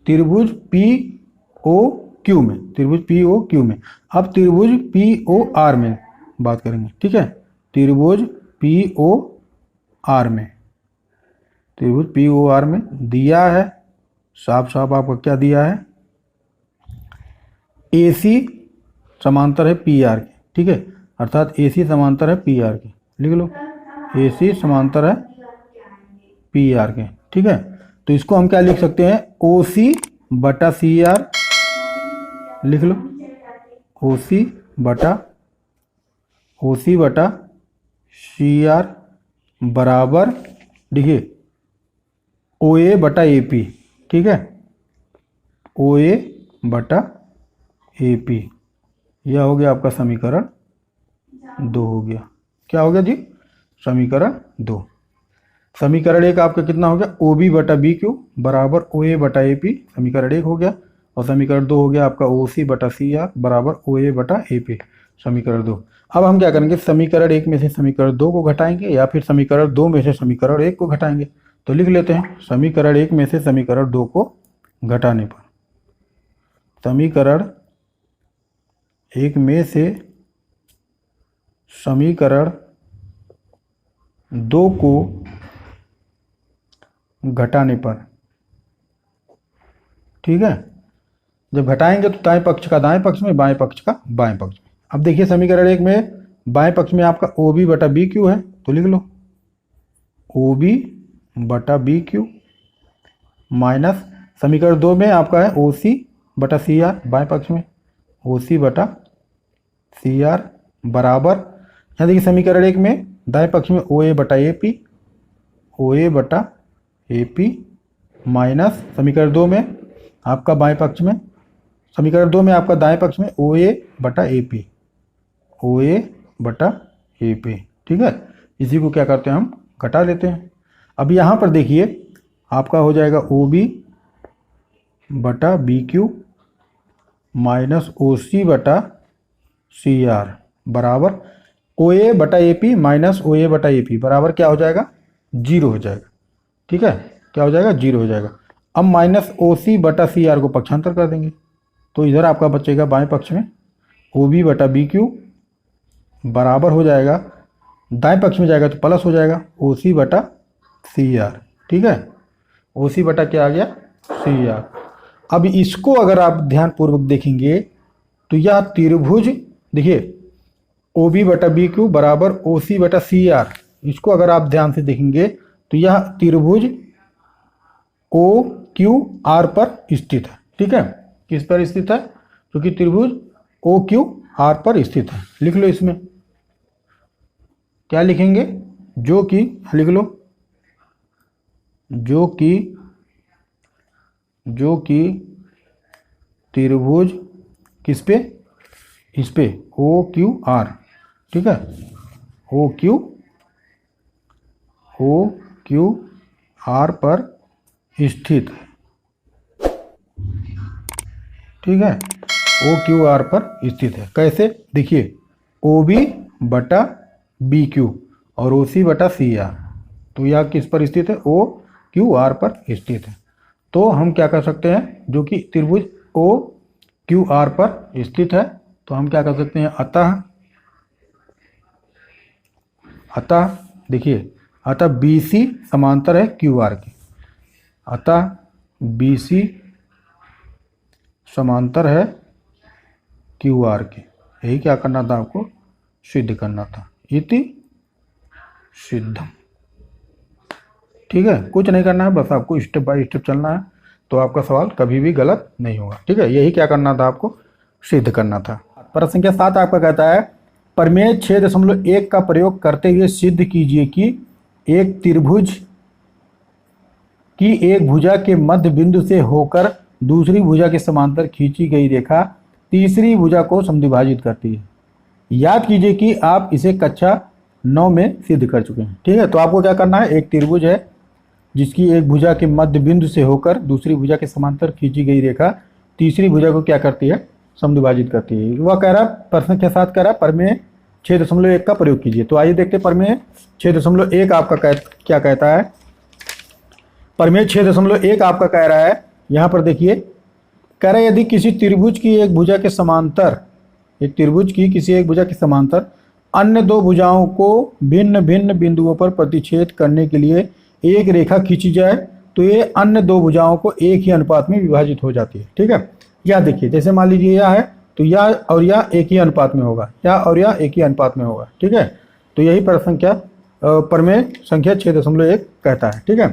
त्रिभुज पी ओ क्यू में, त्रिभुज पी ओ क्यू में। अब त्रिभुज पी ओ आर में बात करेंगे, ठीक है, त्रिभुज पी ओ आर में, त्रिभुज पी ओ आर में दिया है, साफ साफ आपको क्या दिया है, ए सी समांतर है पी आर के, ठीक है, अर्थात ए सी समांतर है पी आर के, लिख लो, ए सी समांतर है पी आर के, ठीक है। तो इसको हम क्या लिख सकते हैं, ओ सी बटा सी आर लिख लो, ओ सी बटा सी आर बराबर, देखिए ओ ए बटा ए पी, ठीक है, ओ ए बटा ए पी, यह हो गया आपका समीकरण 2 हो गया। क्या हो गया जी, समीकरण 2। समीकरण 1 आपका कितना हो गया, ओ बी बटा बी क्यू बराबर ओ ए बटा ए पी, समीकरण 1 हो गया। और समीकरण 2 हो गया आपका ओ सी बटा सी आर बराबर ओ ए बटा ए पी, समीकरण 2। अब हम क्या करेंगे, समीकरण 1 में से समीकरण 2 को घटाएंगे या फिर समीकरण 2 में से समीकरण 1 को घटाएंगे। तो लिख लेते हैं, समीकरण 1 में से समीकरण 2 को घटाने पर, समीकरण 1 में से समीकरण 2 को घटाने पर, ठीक है, जब घटाएंगे तो दाएं पक्ष का दाएं पक्ष में, बाएं पक्ष का बाएं पक्ष में। अब देखिए समीकरण 1 में बाएं पक्ष में आपका ओ बी बटा बी क्यू है, तो लिख लो ओ बी बटा बी क्यू माइनस समीकरण 2 में आपका है ओ सी बटा सी आर, बाएं पक्ष में ओ सी बटा सी आर बराबर, यहाँ देखिए समीकरण 1 में दाएं पक्ष में ओ ए बटा ए पी, ओ ए बटा ए पी माइनस समीकरण 2 में आपका बाएं पक्ष में, समीकरण 2 में आपका दाएं पक्ष में ओ ए बटा ए पी, ओ ए बटा ए पी, ठीक है। इसी को क्या करते हैं, हम घटा लेते हैं। अब यहाँ पर देखिए आपका हो जाएगा ओ बी बटा बी क्यू माइनस ओ सी बटा सी आर बराबर ओ ए बटा ए पी माइनस ओ ए बटा ए पी बराबर क्या हो जाएगा, 0 हो जाएगा, ठीक है, क्या हो जाएगा, 0 हो जाएगा। अब माइनस ओ सी बटा सी आर को पक्षांतर कर देंगे, तो इधर आपका बचेगा बाएं पक्ष में ओ बी बटा बी क्यू बराबर हो जाएगा, दाएं पक्ष में जाएगा तो प्लस हो जाएगा ओ सी बटा सी आर, ठीक है, ओ सी बटा क्या आ गया, सी आर। अब इसको अगर आप ध्यानपूर्वक देखेंगे तो यह त्रिभुज, देखिए ओ बी बटा बी क्यू बराबर ओ सी बटा सी आर, इसको अगर आप ध्यान से देखेंगे तो यह त्रिभुज ओ क्यू आर पर स्थित है, ठीक है, किस पर स्थित है, क्योंकि त्रिभुज ओ क्यू आर पर स्थित है। लिख लो इसमें क्या लिखेंगे, जो कि, लिख लो जो कि त्रिभुज किस पे, इस पे ओ क्यू आर, ठीक है, ओ क्यू आर पर स्थित है, ठीक है, ओ क्यू आर पर स्थित है। कैसे, देखिए ओ बी बटा बी क्यू और ओ सी बटा सी आर, तो यह किस पर स्थित है, ओ क्यू आर पर स्थित है। तो हम क्या कर सकते हैं, जो कि त्रिभुज ओ क्यू आर पर स्थित है, तो हम क्या कर सकते हैं, अतः देखिए, अतः बी सी समांतर है क्यू आर के, अतः बी सी समांतर है क्यू आर के। यही क्या करना था आपको, सिद्ध करना था, इति सिद्धम। ठीक है, कुछ नहीं करना है, बस आपको स्टेप बाय स्टेप चलना है, तो आपका सवाल कभी भी गलत नहीं होगा। ठीक है, यही क्या करना था आपको, सिद्ध करना था। प्रश्न संख्या 7 आपका कहता है, प्रमेय 6.1 का प्रयोग करते हुए सिद्ध कीजिए कि एक त्रिभुज की एक भुजा के मध्य बिंदु से होकर दूसरी भुजा के समांतर खींची गई रेखा तीसरी भुजा को समद्विभाजित करती है। याद कीजिए कि आप इसे कक्षा 9 में सिद्ध कर चुके हैं। ठीक है, तो आपको क्या करना है, एक त्रिभुज है जिसकी एक भुजा के मध्य बिंदु से होकर दूसरी भुजा के समांतर खींची गई रेखा तीसरी भुजा को क्या करती है, समद्विभाजित करती है। वह कह रहा, प्रश्न के साथ कह रहा, प्रमेय 6.1 का प्रयोग कीजिए। तो आइए देखते हैं प्रमेय 6.1 आपका क्या कहता है। प्रमेय 6.1 आपका कह रहा है, यहाँ पर देखिए, कह रहा है यदि किसी त्रिभुज की एक भुजा के समांतर, एक त्रिभुज की किसी एक भुजा के समांतर अन्य दो भुजाओं को भिन्न भिन्न बिंदुओं पर प्रतिच्छेद करने के लिए एक रेखा खींची जाए, तो ये अन्य दो भुजाओं को एक ही अनुपात में विभाजित हो जाती है। ठीक है, यह देखिए, जैसे मान लीजिए यह है, तो यह और यह एक ही अनुपात में होगा, यह और यह एक ही अनुपात में होगा। ठीक है, तो यही प्रमेय संख्या 6.1 कहता है। ठीक है,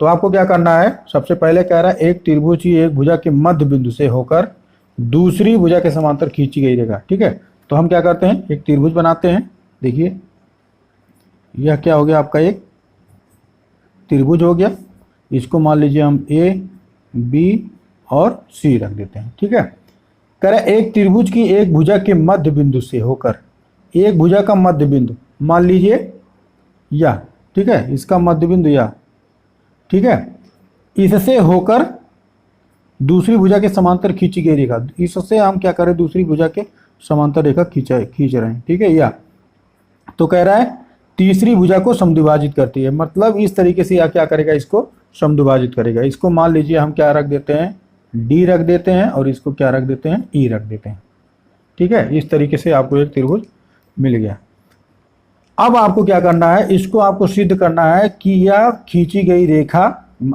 तो आपको क्या करना है, सबसे पहले कह रहा है एक त्रिभुज की एक भुजा के मध्य बिंदु से होकर दूसरी भुजा के समांतर खींची गई रेखा। ठीक है, तो हम क्या करते हैं, एक त्रिभुज बनाते हैं। देखिए, यह क्या हो गया, आपका एक त्रिभुज हो गया, इसको मान लीजिए हम ए बी और सी रख देते हैं। ठीक है, कह रहा है एक त्रिभुज की एक भुजा के मध्य बिंदु से होकर, एक भुजा का मध्य बिंदु मान लीजिए या, ठीक है, इसका मध्य बिंदु या, ठीक है, इससे होकर दूसरी भुजा के समांतर खींची गई रेखा, इससे हम क्या करें, दूसरी भुजा के समांतर रेखा खींच रहे हैं। ठीक है, या तो कह रहा है तीसरी भुजा को समद्विभाजित करती है, मतलब इस तरीके से या क्या करेगा, इसको समद्विभाजित करेगा। इसको मान लीजिए हम क्या रख देते हैं, डी रख देते हैं, और इसको क्या रख देते हैं, ई रख देते हैं। ठीक है, इस तरीके से आपको एक त्रिभुज मिल गया। अब आपको क्या करना है, इसको आपको सिद्ध करना है कि यह खींची गई रेखा,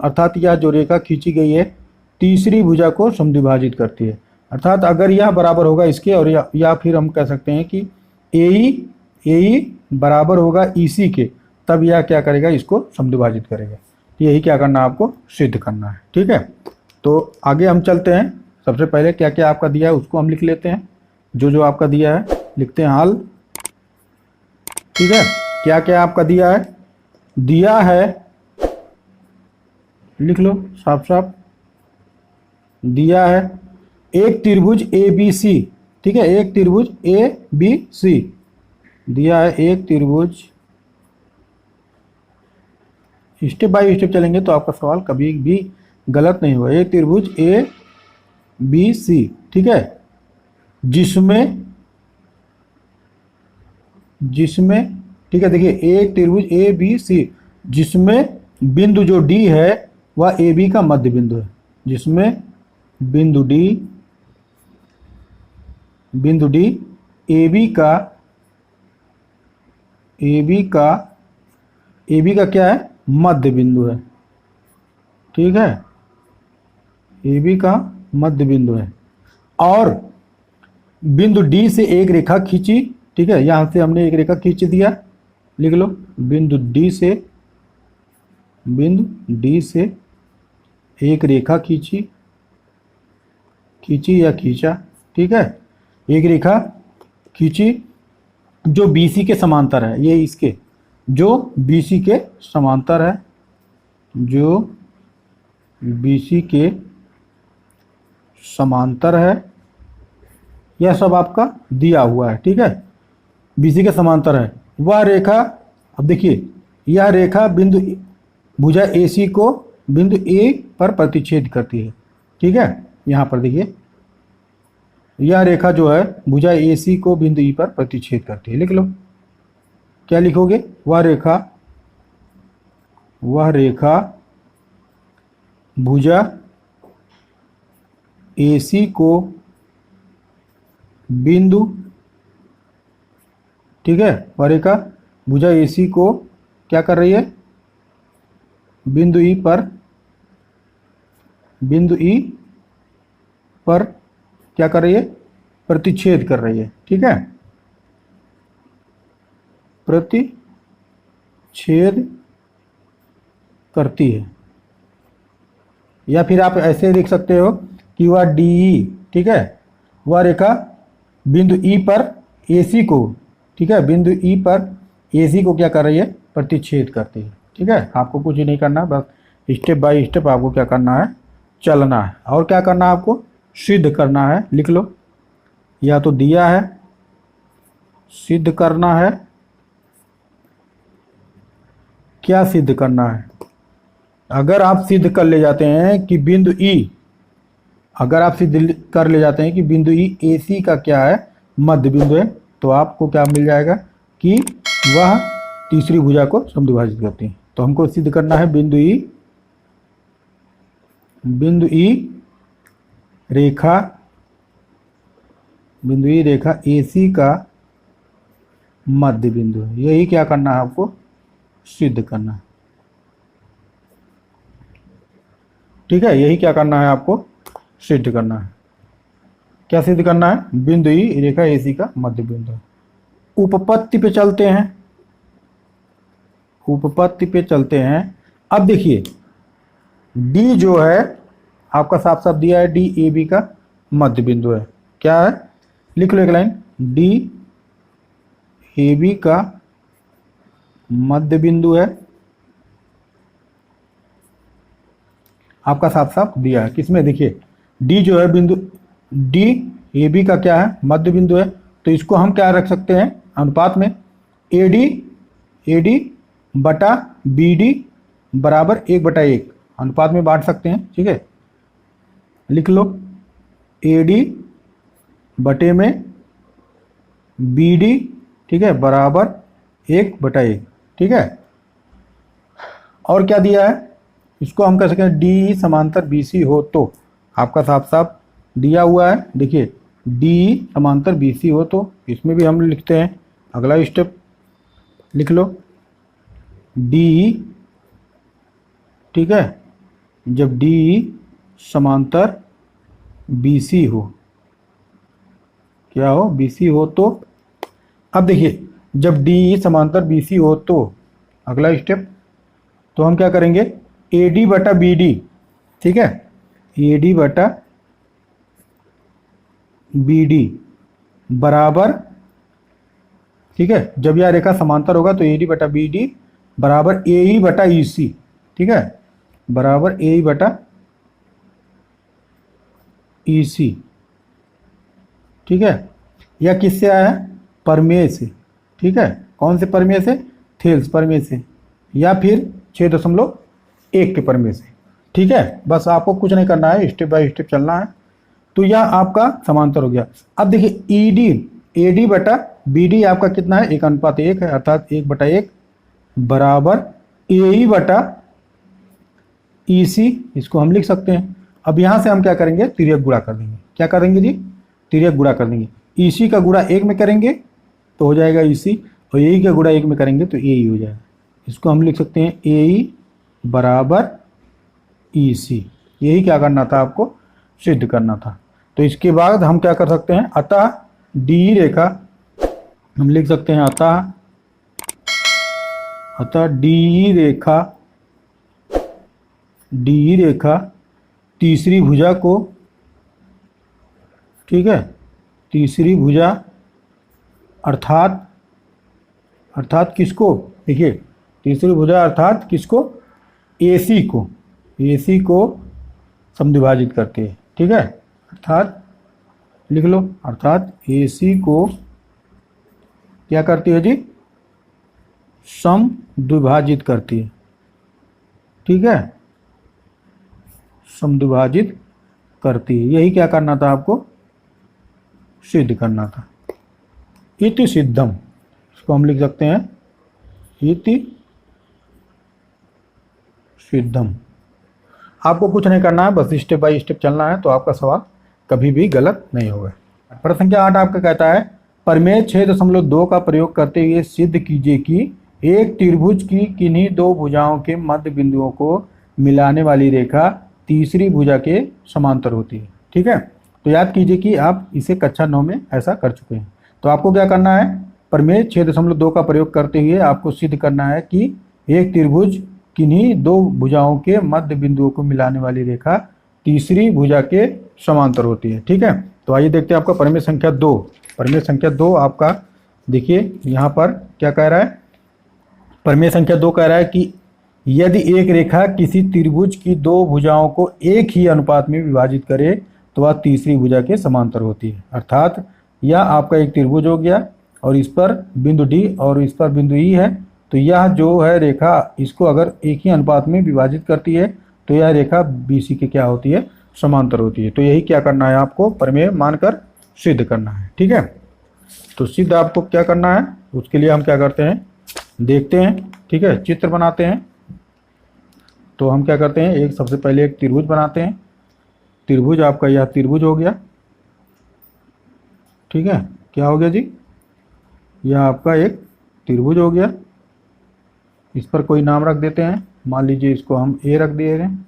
अर्थात यह जो रेखा खींची गई है तीसरी भुजा को समद्विभाजित करती है। अर्थात अगर यह बराबर होगा इसके, और या फिर हम कह सकते हैं कि ए बराबर होगा ईसी के, तब यह क्या करेगा, इसको समद्विभाजित करेगा। यही क्या करना है, आपको सिद्ध करना है। ठीक है, तो आगे हम चलते हैं। सबसे पहले क्या क्या आपका दिया है उसको हम लिख लेते हैं, जो आपका दिया है लिखते हैं हल। ठीक है, क्या क्या आपका दिया है, लिख लो साफ साफ। दिया है एक त्रिभुज ए बी सी। ठीक है, एक त्रिभुज ए बी सी दिया है, एक त्रिभुज, स्टेप बाय स्टेप चलेंगे तो आपका सवाल कभी भी गलत नहीं होगा। एक त्रिभुज ए बी सी, ठीक है, जिसमें ठीक है, देखिए एक त्रिभुज ए बी सी जिसमें बिंदु जो डी है वह ए बी का मध्य बिंदु है, जिसमें बिंदु डी ए बी का क्या है, मध्य बिंदु है। ठीक है, ए बी का मध्य बिंदु है, और बिंदु डी से एक रेखा खींची। ठीक है, यहां से हमने एक रेखा खींच दिया, लिख लो, बिंदु डी से एक रेखा खींची या खींचा। ठीक है, एक रेखा खींची जो BC के समांतर है, ये इसके जो BC के समांतर है, जो BC के समांतर है, यह सब आपका दिया हुआ है। ठीक है, BC के समांतर है वह रेखा। अब देखिए, यह रेखा बिंदु भुजा AC को बिंदु A पर प्रतिच्छेद करती है। ठीक है, यहाँ पर देखिए, यह रेखा जो है भुजा AC को बिंदु E पर प्रतिच्छेद करती है। लिख लो, क्या लिखोगे, वह रेखा भुजा AC को बिंदु, ठीक है, और रेखा भुजा AC को क्या कर रही है, बिंदु E पर क्या कर रही है, प्रतिच्छेद कर रही है, ठीक है, प्रतिच्छेद करती है। या फिर आप ऐसे लिख सकते हो कि वह DE, ठीक है, वह रेखा बिंदु E पर AC को, ठीक है, बिंदु E पर AC को क्या कर रही है, प्रतिच्छेद करती है, ठीक है। आपको कुछ नहीं करना, बस स्टेप बाय स्टेप आपको क्या करना है, चलना है। और क्या करना है, आपको सिद्ध करना है, लिख लो, या तो दिया है, सिद्ध करना है, क्या सिद्ध करना है। अगर आप सिद्ध कर ले जाते हैं कि बिंदु E, अगर आप सिद्ध कर ले जाते हैं कि बिंदु E AC का क्या है, मध्य बिंदु है, तो आपको क्या मिल जाएगा कि वह तीसरी भुजा को समद्विभाजित करती है। तो हमको सिद्ध करना है बिंदु E रेखा AC का मध्य बिंदु है। यही क्या करना है, आपको सिद्ध करना है, ठीक है। यही क्या करना है, आपको सिद्ध करना है। क्या सिद्ध करना है, बिंदु E रेखा AC का मध्य बिंदु है। उपपत्ति पे चलते हैं, उपपत्ति पे चलते हैं। अब देखिए D जो है आपका साफ साफ दिया है, D AB का मध्य बिंदु है। क्या है, लिख लो एक लाइन, D AB का मध्य बिंदु है, आपका साफ साफ दिया है। किसमें, देखिए D जो है बिंदु, D AB का क्या है, मध्य बिंदु है, तो इसको हम क्या रख सकते हैं, अनुपात में AD बटा BD बराबर 1/1 अनुपात में बांट सकते हैं, ठीक है। लिख लो AD बटे में BD, ठीक है, बराबर 1/1, ठीक है। और क्या दिया है, इसको हम कह सकते हैं DE समांतर BC हो, तो आपका साफ साफ दिया हुआ है, देखिए DE समांतर BC हो, तो इसमें भी हम लिखते हैं, अगला स्टेप लिख लो DE, ठीक है, जब DE समांतर BC हो, क्या हो, BC हो, तो अब देखिए जब DE समांतर BC हो तो अगला स्टेप, तो हम क्या करेंगे, AD बटा BD, ठीक है, AD बटा BD बराबर, ठीक है, जब यह रेखा समांतर होगा तो AD बटा BD बराबर AE बटा EC, ठीक है, बराबर AE बटा EC, ठीक है। यह किससे आया है, प्रमेय से, ठीक है। कौन से प्रमेय से, थेल्स प्रमेय से, या फिर 6.1 के प्रमेय से, ठीक है। बस आपको कुछ नहीं करना है, स्टेप बाय स्टेप चलना है। तो यह आपका समांतर हो गया। अब देखिए AD बटा BD आपका कितना है, 1:1 है, अर्थात 1/1 बराबर AE बटा EC, इसको हम लिख सकते हैं। अब यहाँ से हम क्या करेंगे, तिर्यक गुणा कर देंगे। क्या करेंगे जी, तिर्यक गुणा कर देंगे। EC का गुणा 1 में करेंगे तो हो जाएगा EC, और AE का गुणा 1 में करेंगे तो AE हो जाएगा। इसको हम लिख सकते हैं AE बराबर EC। यही क्या करना था, आपको सिद्ध करना था। तो इसके बाद हम क्या कर सकते हैं, अतः DE रेखा हम लिख सकते हैं, अतः DE रेखा तीसरी भुजा को, ठीक है, तीसरी भुजा अर्थात किसको, देखिए तीसरी भुजा अर्थात किसको, AC को समद्विभाजित करती है, ठीक है। अर्थात लिख लो, अर्थात AC को क्या करती है जी, समद्विभाजित करती है, ठीक है, समद्विभाजित करती है। यही क्या करना था, आपको सिद्ध करना था। इति सिद्धम, इसको हम लिख सकते हैं इति सिद्धम। आपको कुछ नहीं करना है, बस स्टेप बाय स्टेप चलना है, तो आपका सवाल कभी भी गलत नहीं होगा। प्रश्न संख्या 8 आपका कहता है प्रमेय 6.2 का प्रयोग करते हुए सिद्ध कीजिए कि एक त्रिभुज की किन्हीं दो भुजाओं के मध्य बिंदुओं को मिलाने वाली रेखा तीसरी भुजा के समांतर होती है। ठीक है, तो याद कीजिए कि आप इसे कक्षा 9 में ऐसा कर चुके हैं। तो आपको क्या करना है, प्रमेय 6.2 का प्रयोग करते हुए आपको सिद्ध करना है कि एक त्रिभुज किन्हीं दो भुजाओं के मध्य बिंदुओं को मिलाने वाली रेखा तीसरी भुजा के समांतर होती है। ठीक है, तो आइए देखते हैं आपका प्रमेय संख्या 2। प्रमेय संख्या 2 आपका देखिए यहाँ पर क्या कह रहा है। प्रमेय संख्या 2 कह रहा है कि यदि एक रेखा किसी त्रिभुज की दो भुजाओं को एक ही अनुपात में विभाजित करे तो वह तीसरी भुजा के समांतर होती है। अर्थात यह आपका एक त्रिभुज हो गया और इस पर बिंदु डी और इस पर बिंदु ई है, तो यह जो है रेखा इसको अगर एक ही अनुपात में विभाजित करती है तो यह रेखा BC के क्या होती है, समांतर होती है। तो यही क्या करना है, आपको प्रमेय मानकर सिद्ध करना है। ठीक है, तो सिद्ध आपको क्या करना है, उसके लिए हम क्या करते हैं देखते हैं। ठीक है, चित्र बनाते हैं। तो हम क्या करते हैं, एक सबसे पहले एक त्रिभुज बनाते हैं। त्रिभुज आपका यह त्रिभुज हो गया। ठीक है, क्या हो गया जी, यह आपका एक त्रिभुज हो गया। इस पर कोई नाम रख देते हैं, मान लीजिए इसको हम A रख दे रहे हैं।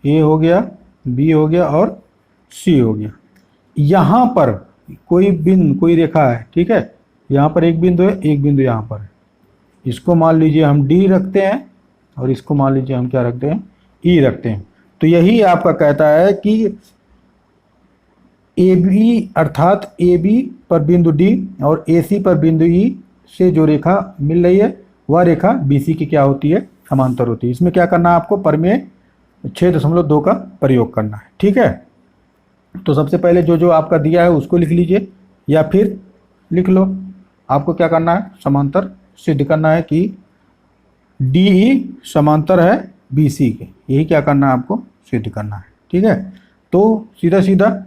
A हो गया, B हो गया और C हो गया। यहाँ पर कोई रेखा है। ठीक है, यहाँ पर एक बिंदु है, एक बिंदु यहाँ पर है। इसको मान लीजिए हम D रखते हैं और इसको मान लीजिए हम क्या रखते हैं, E रखते हैं। तो यही आपका कहता है कि AB अर्थात AB पर बिंदु D और AC पर बिंदु E से जो रेखा मिल रही है वह रेखा BC की क्या होती है, समांतर होती है। इसमें क्या करना है, आपको प्रमेय 6.2 का प्रयोग करना है। ठीक है, तो सबसे पहले जो जो आपका दिया है उसको लिख लीजिए या फिर लिख लो। आपको क्या करना है, समांतर सिद्ध करना है कि DE समांतर है BC के, यही क्या करना है, आपको सिद्ध करना है। ठीक है, तो सीधा सीधा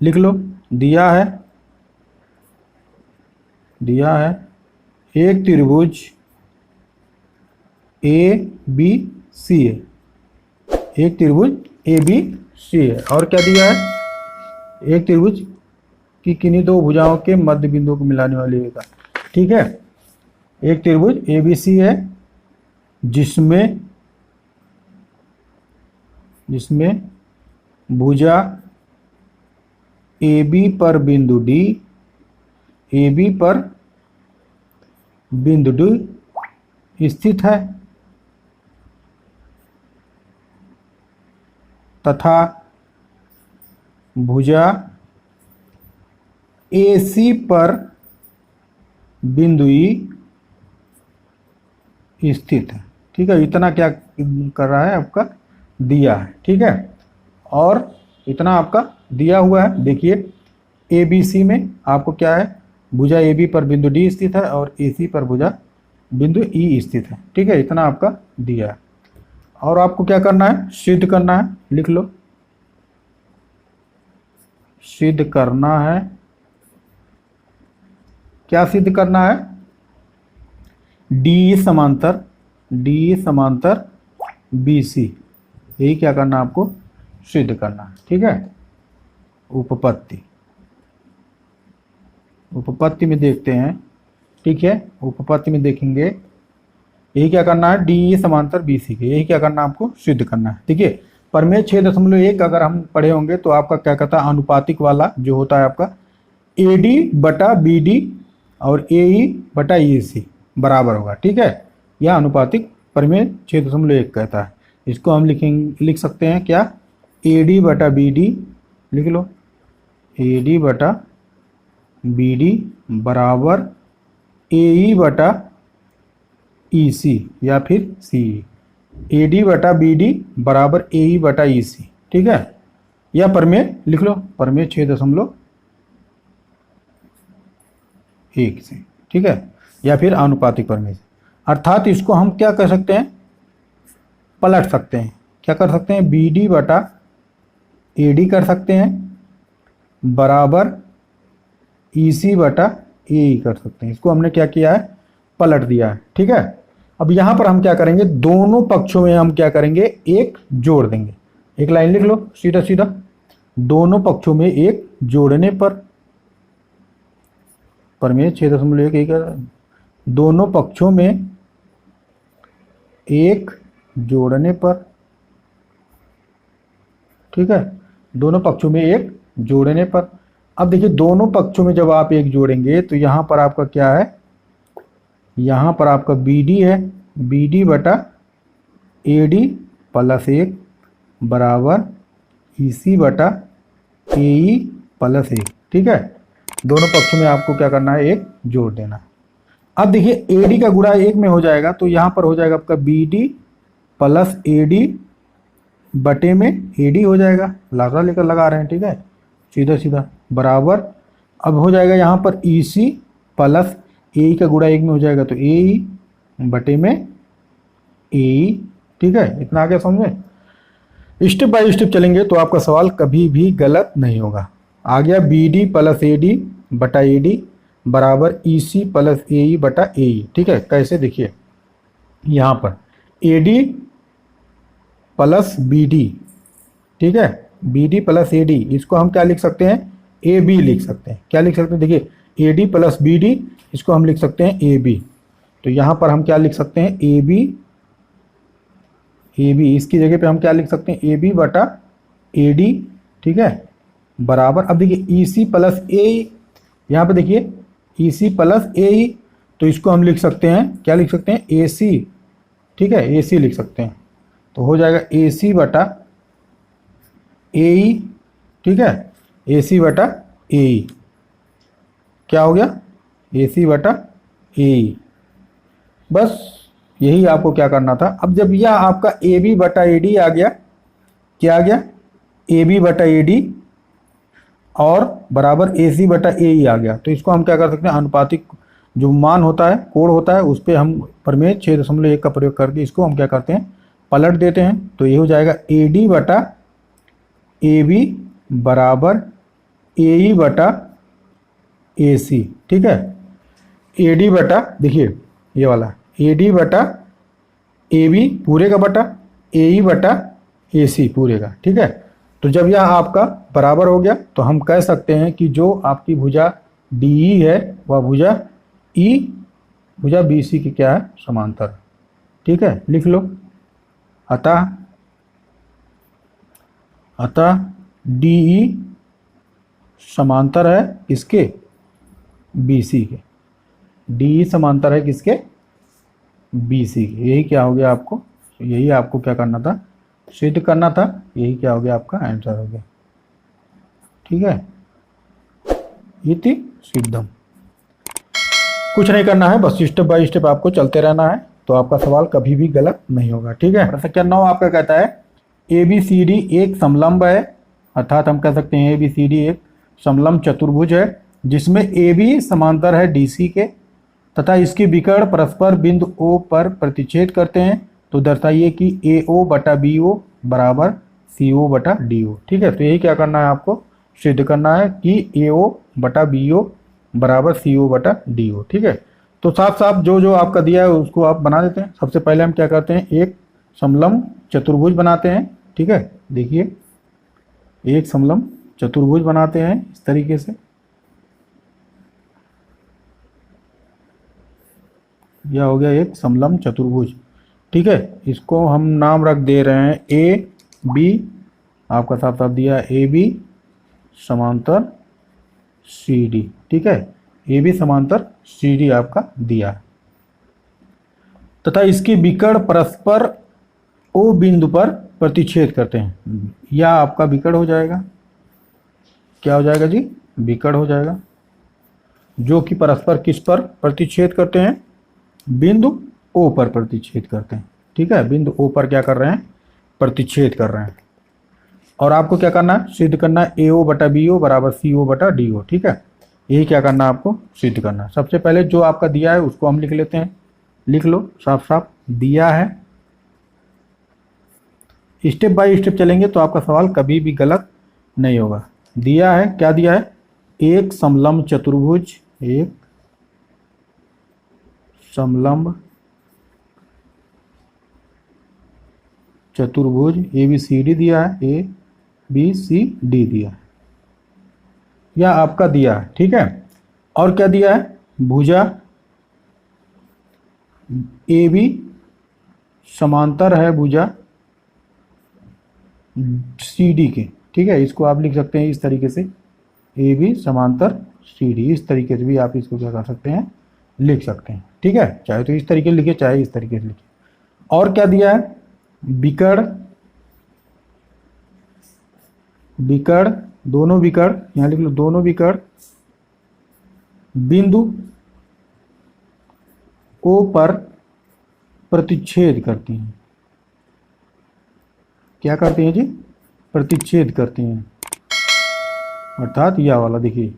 लिख लो। दिया है एक त्रिभुज ABC है, एक त्रिभुज ABC है, और क्या दिया है, एक त्रिभुज की किन्हीं दो भुजाओं के मध्य बिंदुओं को मिलाने वाली रेखा। ठीक है, एक त्रिभुज ABC है जिसमें भुजा AB पर बिंदु D, AB पर बिंदु D स्थित है तथा भुजा AC पर बिंदु E स्थित है। ठीक है, इतना क्या कर रहा है, आपका दिया है। ठीक है, और इतना आपका दिया हुआ है। देखिए ABC में आपको क्या है, भुजा AB पर बिंदु D स्थित है और AC पर भुजा बिंदु E स्थित है। ठीक है, इतना आपका दिया है। और आपको क्या करना है, सिद्ध करना है। लिख लो, सिद्ध करना है। क्या सिद्ध करना है, DE समांतर BC, यही क्या करना है, आपको सिद्ध करना है। ठीक है, उपपत्ति में देखते हैं। ठीक है, उपपत्ति में देखेंगे, यही क्या करना है, DE समांतर BC के, यही क्या करना है, आपको सिद्ध करना है। ठीक है, प्रमेय 6.1 अगर हम पढ़े होंगे तो आपका क्या कहता है, अनुपातिक वाला जो होता है आपका AD बटा BD और AE बटा EC बराबर होगा। ठीक है, यह अनुपातिक प्रमेय 6.1 कहता है। इसको हम लिख सकते हैं क्या, AD बटा BD, लिख लो AD बटा BD बराबर AE बटा EC या फिर CE। AD बटा BD बराबर AE बटा EC। ठीक है, यह प्रमेय लिख लो, प्रमेय 6.1 से। ठीक है, या फिर आनुपातिक प्रमेय। अर्थात इसको हम क्या कर सकते हैं, पलट सकते हैं। क्या कर सकते हैं, BD बटा AD कर सकते हैं बराबर EC बटा AE कर सकते हैं। इसको हमने क्या किया है, पलट दिया है। ठीक है, अब यहाँ पर हम क्या करेंगे, दोनों पक्षों में हम क्या करेंगे, एक जोड़ देंगे। एक लाइन लिख लो सीधा सीधा, दोनों पक्षों में एक जोड़ने पर में 6.1 एक, दोनों पक्षों में एक जोड़ने पर, ठीक है, दोनों पक्षों में एक जोड़ने पर। अब देखिए दोनों पक्षों में जब आप एक जोड़ेंगे तो यहाँ पर आपका क्या है, यहाँ पर आपका BD है, BD बटा AD प्लस 1 बराबर EC बटा AE प्लस 1, ठीक है। दोनों पक्षों में आपको क्या करना है, एक जोड़ देना। अब देखिए AD का गुणा 1 में हो जाएगा तो यहाँ पर हो जाएगा आपका BD प्लस AD बटे में AD हो जाएगा, लागा लेकर लगा रहे हैं, ठीक है, सीधा सीधा बराबर। अब हो जाएगा यहाँ पर EC प्लस AE का गुणा 1 में हो जाएगा तो AE बटे में AE, ठीक है। इतना आगे समझे, स्टेप बाय स्टेप चलेंगे तो आपका सवाल कभी भी गलत नहीं होगा। आ गया BD प्लस AD बटा AD बराबर EC प्लस AE बटा AE, ठीक है। कैसे, देखिए यहाँ पर AD प्लस BD, ठीक है, BD प्लस AD, इसको हम क्या लिख सकते हैं, AB लिख सकते हैं। क्या लिख सकते हैं, देखिए AD प्लस BD, इसको हम लिख सकते हैं AB। तो यहाँ पर हम क्या लिख सकते हैं, AB, इसकी जगह पे हम क्या लिख सकते हैं, AB बटा AD, ठीक है, बराबर। अब देखिए EC प्लस AE, यहाँ पे देखिए EC प्लस AE, तो इसको हम लिख सकते हैं, क्या लिख सकते हैं, AC, ठीक है, AC लिख सकते हैं। तो हो जाएगा AC बटा AE, ठीक है, AC बटा AE, क्या हो गया, AC बटा AE। बस यही आपको क्या करना था। अब जब यह आपका AB बटा AD आ गया, क्या आ गया, AB बटा AD और बराबर AC बटा AE आ गया, तो इसको हम क्या कर सकते हैं, अनुपातिक जो मान होता है, कोण होता है, उस पर हम प्रमेय 6.1 का प्रयोग करके इसको हम क्या करते हैं, पलट देते हैं। तो ये हो जाएगा AD बटा AB बराबर AE बटा AC, ठीक है। AD बटा, देखिए ये वाला AD बटा AB पूरे का बटा AE बटा AC पूरे का, ठीक है। तो जब यह आपका बराबर हो गया तो हम कह सकते हैं कि जो आपकी भुजा DE है वह भुजा BC की क्या है, समांतर, ठीक है। लिख लो, अतः DE समांतर है किसके, BC के, DE समांतर है किसके, BC के। यही क्या हो गया आपको, यही आपको क्या करना था, सिद्ध करना था। यही क्या हो गया, आपका आंसर हो गया, ठीक है। इति सिद्धम, कुछ नहीं करना है, बस स्टेप बाय स्टेप आपको चलते रहना है, तो आपका सवाल कभी भी गलत नहीं होगा, ठीक है। प्रश्न 9 आपका कहता है ABCD एक समलंब है, अर्थात हम कह सकते हैं ABCD एक समलंब चतुर्भुज है जिसमें AB समांतर है DC के तथा इसके विकर्ण परस्पर बिंदु O पर प्रतिच्छेद करते हैं। तो दर्शाइए कि AO बटा BO बराबर CO बटा DO, ठीक है। तो यही क्या करना है, आपको सिद्ध करना है कि AO बटा BO बराबर CO बटा DO, ठीक है। तो साफ साफ जो जो आपका दिया है उसको आप बना देते हैं। सबसे पहले हम क्या करते हैं, एक समलंब चतुर्भुज बनाते हैं, ठीक है। देखिए एक समलंब चतुर्भुज बनाते हैं इस तरीके से, यह हो गया एक समलंब चतुर्भुज, ठीक है। इसको हम नाम रख दे रहे हैं AB, आपका साफ साफ दिया AB समांतर CD, ठीक है, AB समांतर CD आपका दिया तथा इसके विकर्ण परस्पर O बिंदु पर प्रतिच्छेद करते हैं। यह आपका विकर्ण हो जाएगा, क्या हो जाएगा जी, विकर्ण हो जाएगा, जो कि परस्पर किस पर प्रतिच्छेद करते हैं, बिंदु O पर प्रतिच्छेद करते हैं, ठीक है। बिंदु O पर क्या कर रहे हैं, प्रतिच्छेद कर रहे हैं। और आपको क्या करना है, सिद्ध करना है AO बटा BO बराबर CO बटा DO, ठीक है। यही क्या करना है, आपको सिद्ध करना है। सबसे पहले जो आपका दिया है उसको हम लिख लेते हैं, लिख लो साफ साफ, दिया है। स्टेप बाय स्टेप चलेंगे तो आपका सवाल कभी भी गलत नहीं होगा। दिया है, क्या दिया है, एक समलंब चतुर्भुज, एक समलंब चतुर्भुज ए बी सी डी दिया है, ए बी सी डी दिया है, या आपका दिया है, ठीक है। और क्या दिया है, भुजा ए बी समांतर है भुजा सी डी के, ठीक है। इसको आप लिख सकते हैं इस तरीके से, ए बी समांतर सी डी, इस तरीके से भी आप इसको क्या कर सकते हैं, लिख सकते हैं, ठीक है। चाहे तो इस तरीके से लिखिए, चाहे इस तरीके से लिखिए। और क्या दिया है, विकर्ण, विकर्ण, दोनों विकर्ण, यहां लिख लो, दोनों विकर्ण बिंदु ओ पर प्रतिच्छेद करती हैं। क्या करती हैं जी, प्रतिच्छेद करती हैं, अर्थात यह वाला देखिए,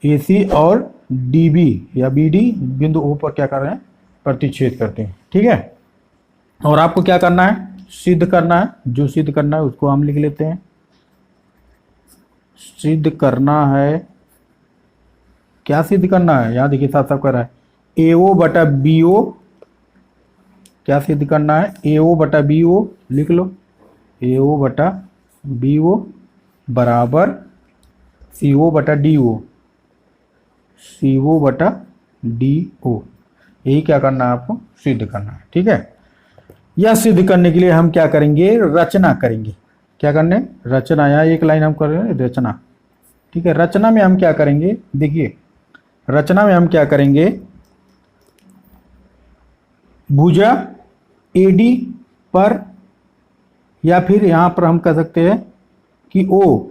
AC और DB या BD बिंदु O पर क्या कर रहे हैं, प्रतिच्छेद करते हैं, ठीक है। और आपको क्या करना है, सिद्ध करना है। जो सिद्ध करना है उसको हम लिख लेते हैं। सिद्ध करना है, क्या सिद्ध करना है, यहां देखिए साफ साफ कर रहा है, AO बटा BO, क्या सिद्ध करना है, AO बटा BO लिख लो, AO बटा BO बराबर CO बटा DO, CO बटा DO, यही क्या करना है आपको, सिद्ध करना है, ठीक है। यह सिद्ध करने के लिए हम क्या करेंगे, रचना करेंगे। क्या करने, रचना, यहाँ एक लाइन हम कर रहे हैं रचना, ठीक है। रचना में हम क्या करेंगे, देखिए रचना में हम क्या करेंगे, भुजा AD पर, या फिर यहां पर हम कह सकते हैं कि O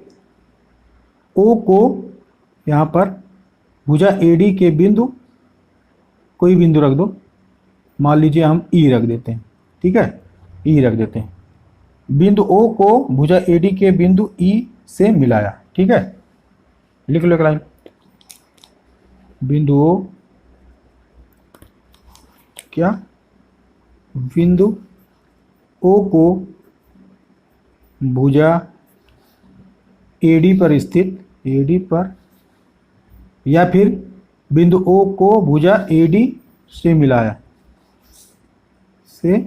को यहां पर भुजा AD के बिंदु, कोई बिंदु रख दो, मान लीजिए हम E रख देते हैं, ठीक है, E रख देते हैं। बिंदु O को भुजा AD के बिंदु E से मिलाया, ठीक है। लिख लो एक लाइन, बिंदु O, क्या, बिंदु O को भुजा AD पर स्थित, AD पर, या फिर बिंदु O को भुजा AD से मिलाया, से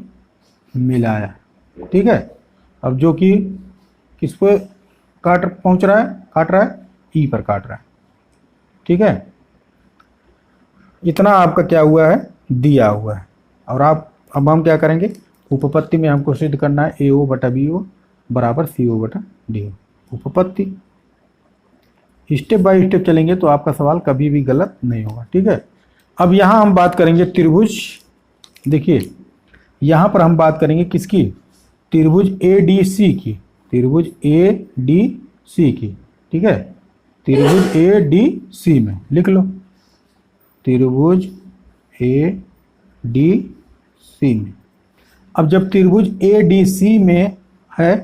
मिलाया, ठीक है। अब जो कि किस पे काट रहा है, E पर काट रहा है, ठीक है। इतना आपका क्या हुआ है, दिया हुआ है। और अब हम क्या करेंगे, उपपत्ति में हमको सिद्ध करना है AO बटा BO बराबर CO बटा DO, उपपत्ति। स्टेप बाय स्टेप चलेंगे तो आपका सवाल कभी भी गलत नहीं होगा, ठीक है। अब यहाँ हम बात करेंगे त्रिभुज, देखिए यहाँ पर हम बात करेंगे किसकी, त्रिभुज ADC की, त्रिभुज ADC की, ठीक है। त्रिभुज ADC में लिख लो, त्रिभुज ADC में। अब जब त्रिभुज ADC में है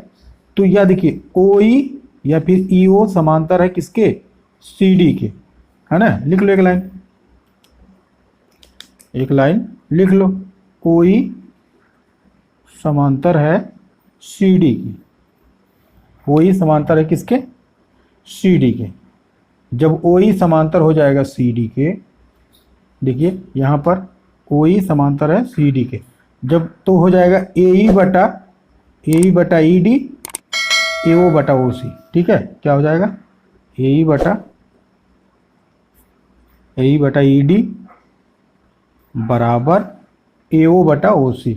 तो यह देखिए OE या फिर EO समांतर है किसके, CD के, है ना। लिख लो एक लाइन लिख लो, OE समांतर है CD की, OE समांतर है किसके, CD के। जब OE समांतर हो जाएगा CD के, देखिए यहाँ पर OE समांतर है CD के, जब तो हो जाएगा AE बटा ED, AO बटा OC, ठीक है। क्या हो जाएगा, AE बटा ED बराबर AO बटा OC,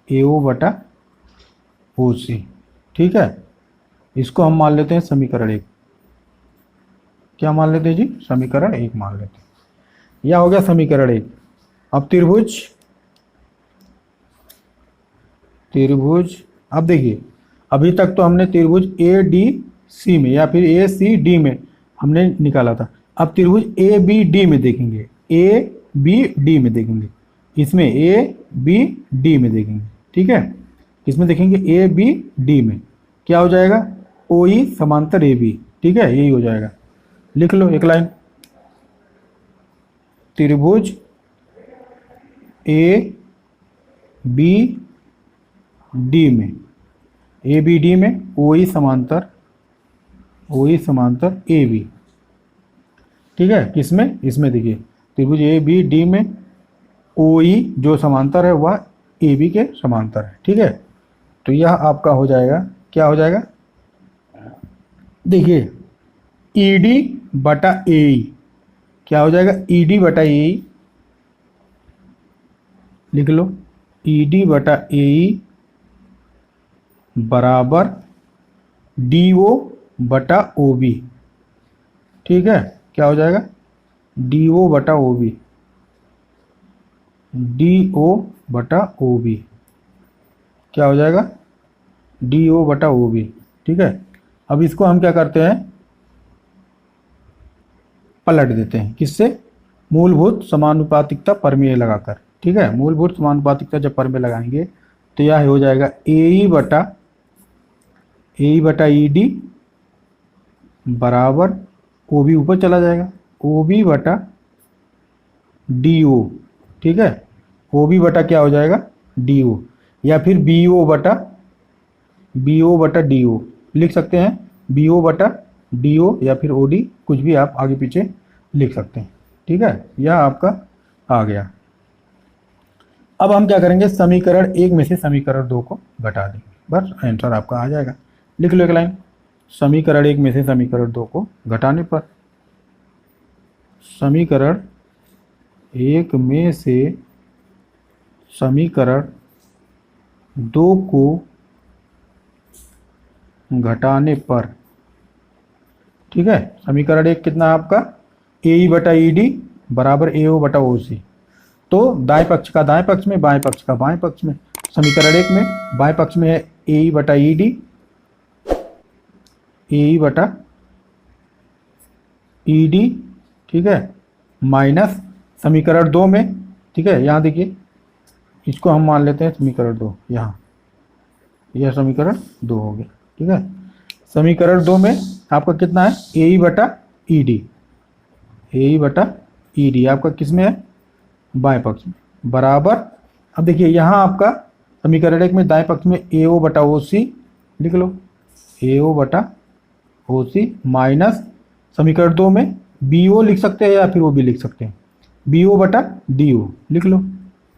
AO बटा OC, ठीक है। इसको हम मान लेते हैं समीकरण 1। क्या मान लेते हैं जी, समीकरण 1 मान लेते हैं। यह हो गया समीकरण 1। अब त्रिभुज, अब देखिए अभी तक तो हमने त्रिभुज ADC में या फिर ACD में हमने निकाला था। अब त्रिभुज ABD में देखेंगे, ABD में देखेंगे, इसमें ABD में देखेंगे, ठीक है। इसमें देखेंगे ABD में क्या हो जाएगा, OE समांतर AB, ठीक है, यही हो जाएगा। लिख लो एक लाइन, त्रिभुज ABD में, ABD में OE समांतर AB, ठीक है। किसमें, इसमें देखिए त्रिभुज ABD में OE जो समांतर है वह ए बी के समांतर है। ठीक है, तो यह आपका हो जाएगा, क्या हो जाएगा, देखिए ई डी बटा ए, क्या हो जाएगा, ई डी बटा ए, लिख लो, ई डी बटा ए बराबर डी ओ बटा ओ बी। ठीक है, क्या हो जाएगा, डी ओ बटा ओ बी, डी ओ बटा ओ बी, क्या हो जाएगा, डी ओ बटा ओ बी। ठीक है, अब इसको हम क्या करते हैं, पलट देते हैं, किससे, मूलभूत समानुपातिकता प्रमेय लगाकर। ठीक है, मूलभूत समानुपातिकता जब प्रमेय लगाएंगे तो यह हो जाएगा ए बटा ई डी बराबर ओ बी, ऊपर चला जाएगा, ओ बी बटा डी ओ। ठीक है, ओ बी बटा क्या हो जाएगा, डी ओ, या फिर बी ओ बटा डी ओ लिख सकते हैं, बी ओ बटा डी ओ या फिर ओ डी, कुछ भी आप आगे पीछे लिख सकते हैं। ठीक है, यह आपका आ गया। अब हम क्या करेंगे, समीकरण 1 में से समीकरण 2 को घटा देंगे, बस आंसर आपका आ जाएगा। लिख लो एक लाइन, समीकरण 1 में से समीकरण 2 को घटाने पर, समीकरण 1 में से समीकरण 2 को घटाने पर, ठीक है, समीकरण 1 कितना है आपका, ए ई बटा ई डी बराबर ए ओ बटा ओ सी। तो दाएं पक्ष का दाएं पक्ष में, बाएं पक्ष का बाएं पक्ष में, समीकरण 1 में बाएं पक्ष में है ए ई बटा ई डी, ए ई बटा ई डी, ठीक है, माइनस समीकरण 2 में, ठीक है, यहाँ देखिए, इसको हम मान लेते हैं समीकरण 2, यहाँ यह समीकरण 2 हो गया। ठीक है, समीकरण 2 में आपका कितना है, ए ई बटा ई डी, ए ई बटा ई डी आपका किस में है, बाएं पक्ष में, बराबर, अब देखिए यहाँ आपका समीकरण 1 में दाएं पक्ष में ए ओ बटा ओ सी, लिख लो, ए ओ बटा ओ सी, माइनस समीकरण 2 में बी ओ लिख सकते हैं या फिर वो भी लिख सकते हैं, बी ओ बटा डी ओ, लिख लो,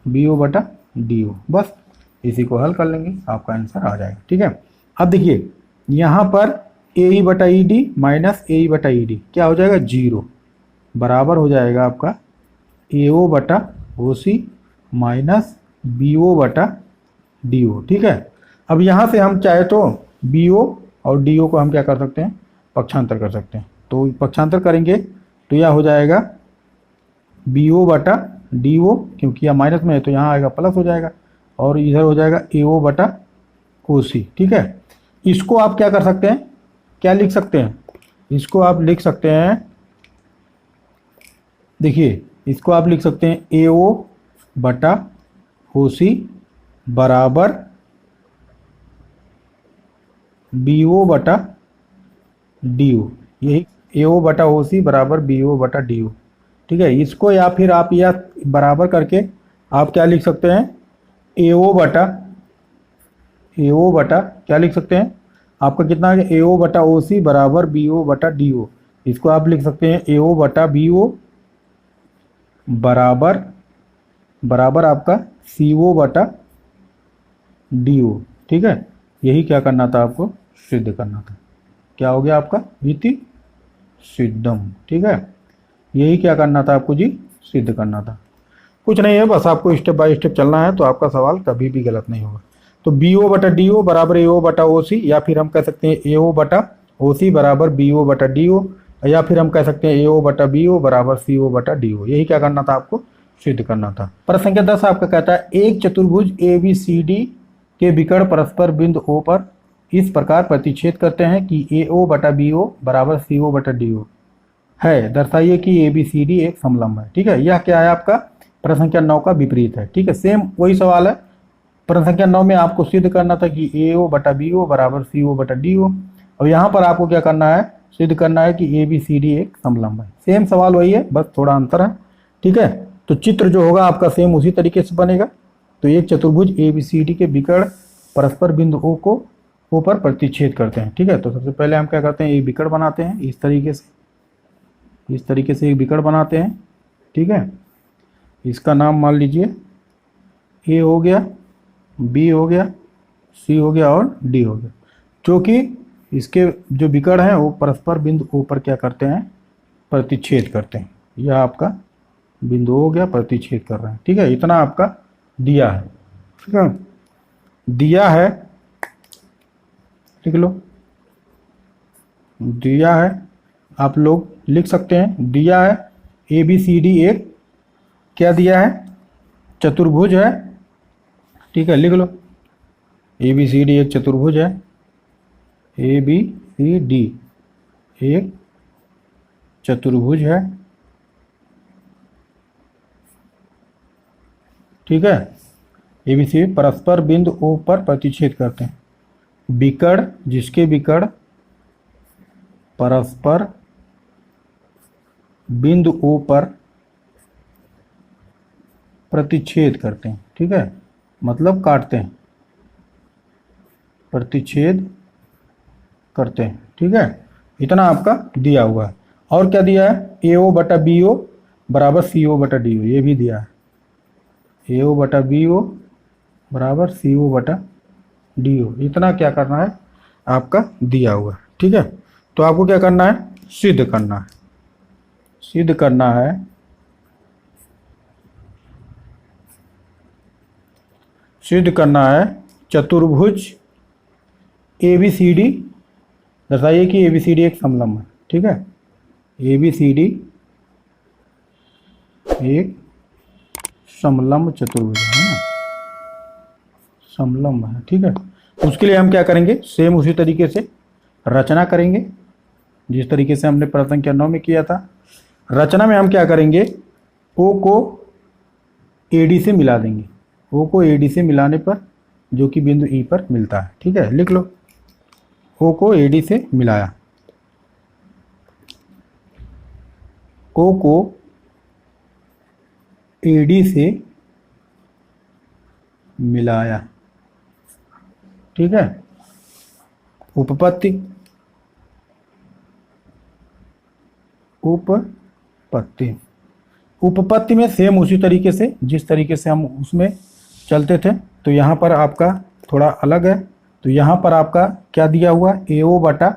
बी ओ बटा डी ओ, बस इसी को हल कर लेंगे, आपका आंसर आ जाएगा। ठीक है, अब देखिए यहाँ पर ए ई बटा ई डी माइनस ए ई बटा ई डी क्या हो जाएगा, 0, बराबर हो जाएगा आपका ए ओ बटा ओ सी माइनस बी ओ बटा डी ओ। ठीक है, अब यहाँ से हम चाहे तो बी ओ और डी ओ को हम क्या कर सकते हैं, पक्षांतर कर सकते हैं, तो पक्षांतर करेंगे तो यह हो जाएगा बी ओ बटा डी ओ, क्योंकि यह माइनस में है तो यहाँ आएगा प्लस हो जाएगा, और इधर हो जाएगा ए ओ बटा ओ सी। ठीक है, इसको आप क्या कर सकते हैं, क्या लिख सकते हैं, इसको आप लिख सकते हैं, देखिए इसको आप लिख सकते हैं ए ओ बटा ओ सी बराबर बी ओ बटा डी ओ, यही ए ओ बटा ओ सी बराबर बी ओ बटा डी ओ। ठीक है, इसको या फिर आप यह बराबर करके आप क्या लिख सकते हैं, ए ओ बटा क्या लिख सकते हैं, आपका कितना है, ए ओ बटा ओ सी बराबर बी ओ बटा डी ओ, इसको आप लिख सकते हैं ए ओ बटा बी ओ बराबर आपका सी ओ बटा डी ओ। ठीक है, यही क्या करना था आपको, सिद्ध करना था, क्या हो गया आपका, इति सिद्धम। ठीक है, यही क्या करना था आपको जी, सिद्ध करना था, कुछ नहीं है, बस आपको स्टेप बाय स्टेप चलना है, तो आपका सवाल कभी भी गलत नहीं होगा। तो बी ओ बटा डी ओ बराबर ए ओ बटा ओ सी, या फिर हम कह सकते हैं ए ओ बटा ओ सी बराबर बी ओ बटा डी ओ, या फिर हम कह सकते हैं ए ओ बटा बी ओ बराबर सी ओ बटा डी ओ, यही क्या करना था आपको, सिद्ध करना था। प्रश्न संख्या 10 आपका कहता है एक चतुर्भुज ए बी सी डी के विकर्ण परस्पर बिंदु ओ पर इस प्रकार प्रतिच्छेद करते हैं कि ए ओ बटा बी ओ बराबर सी ओ बटा डी ओ है, दर्शाइए कि ए बी सी डी एक समलंब है। ठीक है, यह क्या है आपका, प्रश्न संख्या 9 का विपरीत है। ठीक है, सेम वही सवाल है, प्रश्न संख्या 9 में आपको सिद्ध करना था कि ए ओ बटा बी ओ बराबर सी ओ बटा डी ओ, और यहाँ पर आपको क्या करना है, सिद्ध करना है कि ए बी सी डी एक समलंब है। सेम सवाल वही है, बस थोड़ा अंतर है। ठीक है, तो चित्र जो होगा आपका सेम उसी तरीके से बनेगा। तो एक चतुर्भुज ए बी सी डी के विकर्ण परस्पर बिंदु ओ को ओ पर प्रतिच्छेद करते हैं। ठीक है, तो सबसे पहले हम क्या करते हैं, एक विकर्ण बनाते हैं, इस तरीके से एक विकर्ण बनाते हैं। ठीक है, इसका नाम मान लीजिए ए हो गया, बी हो गया, सी हो गया और डी हो गया। क्योंकि इसके जो विकर्ण हैं वो परस्पर बिंदु ओ पर क्या करते हैं, प्रतिच्छेद करते हैं। यह आपका बिंदु हो गया, प्रतिच्छेद कर रहे हैं। ठीक है, इतना आपका दिया है। ठीक है, दिया है, लिख लो, दिया है। आप लोग लिख सकते हैं, दिया है ए बी सी डी एक क्या दिया है, चतुर्भुज है। ठीक है, लिख लो, ए बी सी डी एक चतुर्भुज है। ए बी सी डी एक चतुर्भुज है। ठीक है, ए बी सी परस्पर बिंदु ओ पर प्रतिच्छेद करते हैं। विकर्ण, जिसके विकर्ण परस्पर बिंदु ओ पर प्रतिच्छेद करते हैं। ठीक है, मतलब काटते हैं, प्रतिच्छेद करते हैं। ठीक है, इतना आपका दिया हुआ है। और क्या दिया है, ए ओ बटा बी ओ बराबर सी ओ बटा डी ओ, ये भी दिया है। ए ओ बटा बी ओ बराबर सी ओ बटा डी ओ, इतना क्या करना है आपका दिया हुआ है। ठीक है, तो आपको क्या करना है, सिद्ध करना है। सिद्ध करना है, सिद्ध करना है चतुर्भुज ए बी सी डी, दर्शाइए कि ए बी सी डी एक समलंब है। ठीक है, ए बी सी डी एक समलंब चतुर्भुज है ना, समलंब है। ठीक है, उसके लिए हम क्या करेंगे, सेम उसी तरीके से रचना करेंगे जिस तरीके से हमने प्रश्न संख्या 9 में किया था। रचना में हम क्या करेंगे, ओ को ए डी से मिला देंगे। ओ को ए डी से मिलाने पर जो कि बिंदु ई पर मिलता है। ठीक है, लिख लो, ओ को ए डी से मिलाया, ओ को ए डी से मिलाया। ठीक है, उपपत्ति, उपपत्ति, उपपत्ति में सेम उसी तरीके से जिस तरीके से हम उसमें चलते थे। तो यहाँ पर आपका थोड़ा अलग है। तो यहाँ पर आपका क्या दिया हुआ, ए ओ बटा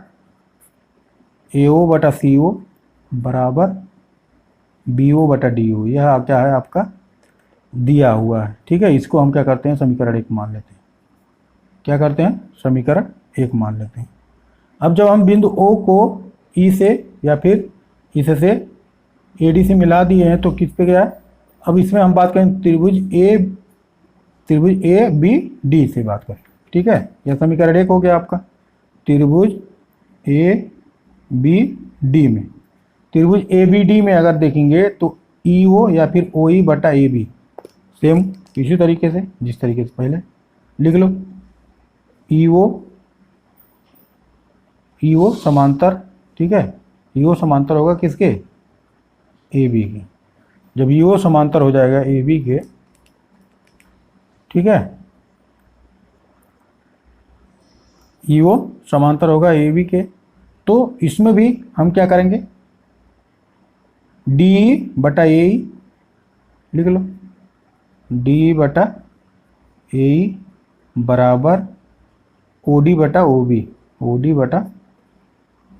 सी ओ बराबर बी ओ बटा डी ओ, यह क्या है आपका दिया हुआ है। ठीक है, इसको हम क्या करते हैं, समीकरण 1 मान लेते हैं। क्या करते हैं, समीकरण 1 मान लेते हैं। अब जब हम बिंदु ओ को ई से या फिर इसे से ए डी से मिला दिए हैं तो किस पे गया है, अब इसमें हम बात करें त्रिभुज ए बी डी से बात करें। ठीक है, यह समीकरण 1 हो गया आपका। त्रिभुज ए बी डी में, त्रिभुज ए बी डी में अगर देखेंगे तो ई ओ या फिर ओ ई बटा ए बी, सेम इसी तरीके से जिस तरीके से पहले, लिख लो, ई ओ समांतर। ठीक है, ई ओ समांतर होगा किसके, ए बी के। जब ई ओ समांतर हो जाएगा ए बी के, ठीक है, ई ओ समांतर होगा ए बी के, तो इसमें भी हम क्या करेंगे, डी बटा ए, लिख लो, डी बटा ए बराबर ओ डी बटा ओ बी, ओ डी बटा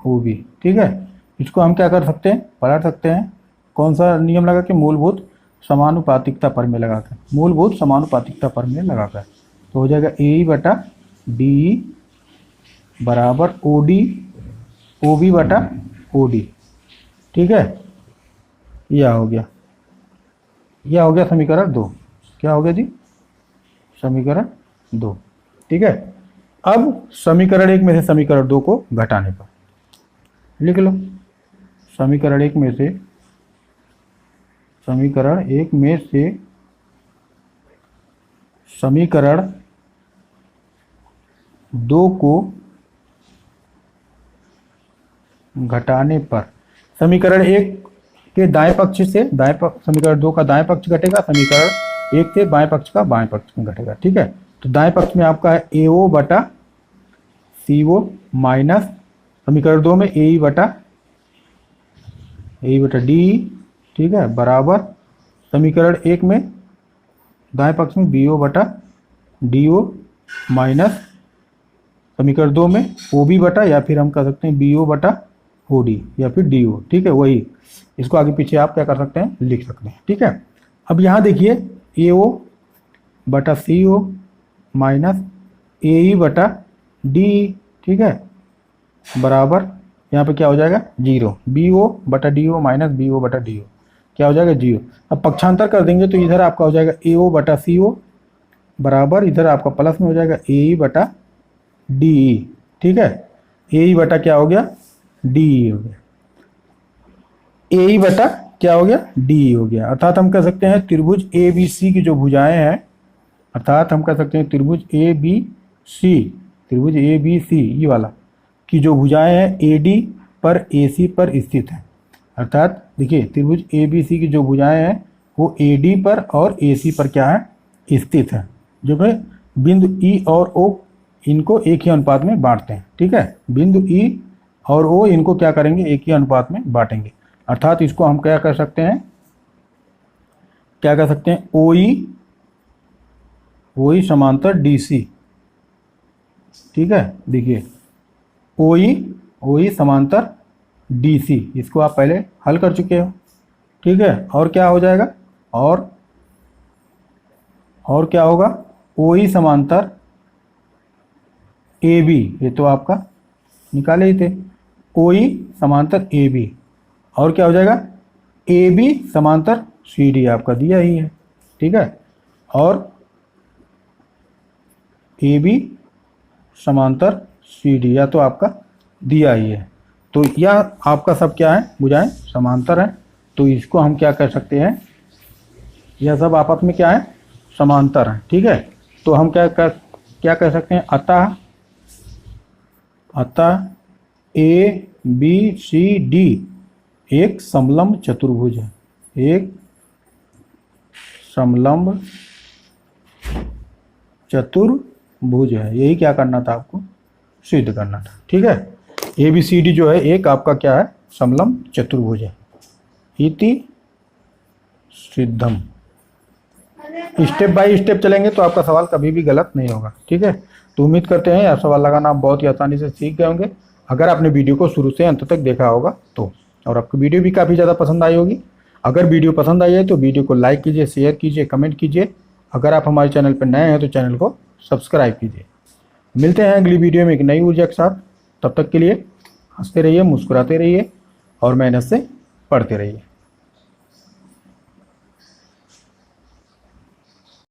ओ बी। ठीक है, इसको हम क्या कर सकते हैं, पलट सकते हैं। कौन सा नियम लगा के, मूलभूत समानुपातिकता प्रमेय लगाकर, मूलभूत समानुपातिकता प्रमेय लगाकर, तो हो जाएगा ए बटा डी बराबर ओ डी ओ बी बटा ओ डी। ठीक है, यह हो गया, यह हो गया समीकरण 2। क्या हो गया जी, समीकरण 2। ठीक है, अब समीकरण 1 में से समीकरण 2 को घटाने पर, लिख लो, समीकरण 1 में से, समीकरण 1 में से समीकरण 2 को घटाने पर, समीकरण 1 के दाएं पक्ष से समीकरण 2 का दाएं पक्ष घटेगा, समीकरण 1 से बाएं पक्ष का बाएं पक्ष में घटेगा। ठीक है, तो दाएं पक्ष में आपका है ए ओ बटा सी ओ माइनस समीकरण 2 में ए बटा डी। ठीक है, बराबर समीकरण 1 में दाएं पक्ष में बी ओ बटा डी ओ माइनस समीकरण 2 में ओ बी बटा, या फिर हम कह सकते हैं बी ओ बटा ओ डी, या फिर डी ओ। ठीक है, वही इसको आगे पीछे आप क्या कर सकते हैं, लिख सकते हैं। ठीक है, अब यहाँ देखिए ए ओ बटा सी ओ माइनस ए ई बटा डी। ठीक है, बराबर यहाँ पे क्या हो जाएगा, जीरो। बी ओ बटा D O minus B O बटा डी ओ क्या हो जाएगा, जीरो। अब पक्षांतर कर देंगे तो इधर आपका हो जाएगा ए ओ बटा सी ओ बराबर, इधर आपका प्लस में हो जाएगा ए ई बटा डी ई। ठीक है, ए ई बटा क्या हो गया, डी ई हो गया। ए ई बटा क्या हो गया, डी ई हो गया। अर्थात हम कह सकते हैं त्रिभुज ए बी सी की जो भुजाएं हैं, अर्थात हम कह सकते हैं त्रिभुज ए बी सी, त्रिभुज ए बी सी ये वाला की जो भुजाएं हैं ए डी पर ए सी पर स्थित है। अर्थात देखिए त्रिभुज ए बी सी की जो भुजाएं हैं वो ए डी पर और ए सी पर क्या है, स्थित है। जो है बिंदु ई और ओ इनको एक ही अनुपात में बांटते हैं। ठीक है, बिंदु ई और ओ इनको क्या करेंगे, एक ही अनुपात में बांटेंगे। अर्थात इसको हम क्या कर सकते हैं, क्या कर सकते हैं, ओ ई समांतर डी सी। ठीक है, देखिए ओ ई समांतर डी सी, इसको आप पहले हल कर चुके हो। ठीक है, और क्या हो जाएगा, और क्या होगा, ओ ई समांतर ए बी, ये तो आपका निकाले ही थे, ओ ई समांतर ए बी, और क्या हो जाएगा, ए बी समांतर सी डी आपका दिया ही है। ठीक है, और ए बी समांतर सी डी या तो आपका दिया ही है। तो यह आपका सब क्या है, भुजाएं समांतर है। तो इसको हम क्या कर सकते हैं, यह सब आपस में क्या है, समांतर है। ठीक है, तो हम क्या कर सकते हैं, अतः ए बी सी डी एक समलंब चतुर्भुज है, एक समलंब चतुर्भुज है। यही क्या करना था आपको, सिद्ध करना था। ठीक है, ए बी सी डी जो है एक आपका क्या है, समलंब चतुर्भुज है। इति सिद्धम। स्टेप बाय स्टेप चलेंगे तो आपका सवाल कभी भी गलत नहीं होगा। ठीक है, तो उम्मीद करते हैं यह सवाल लगाना आप बहुत ही आसानी से सीख गए होंगे, अगर आपने वीडियो को शुरू से अंत तक देखा होगा तो। और आपको वीडियो भी काफ़ी ज़्यादा पसंद आई होगी। अगर वीडियो पसंद आई है तो वीडियो को लाइक कीजिए, शेयर कीजिए, कमेंट कीजिए। अगर आप हमारे चैनल पर नए हैं तो चैनल को सब्सक्राइब कीजिए। मिलते हैं अगली वीडियो में एक नई ऊर्जा के साथ। तब तक के लिए हंसते रहिए, मुस्कुराते रहिए और मेहनत से पढ़ते रहिए।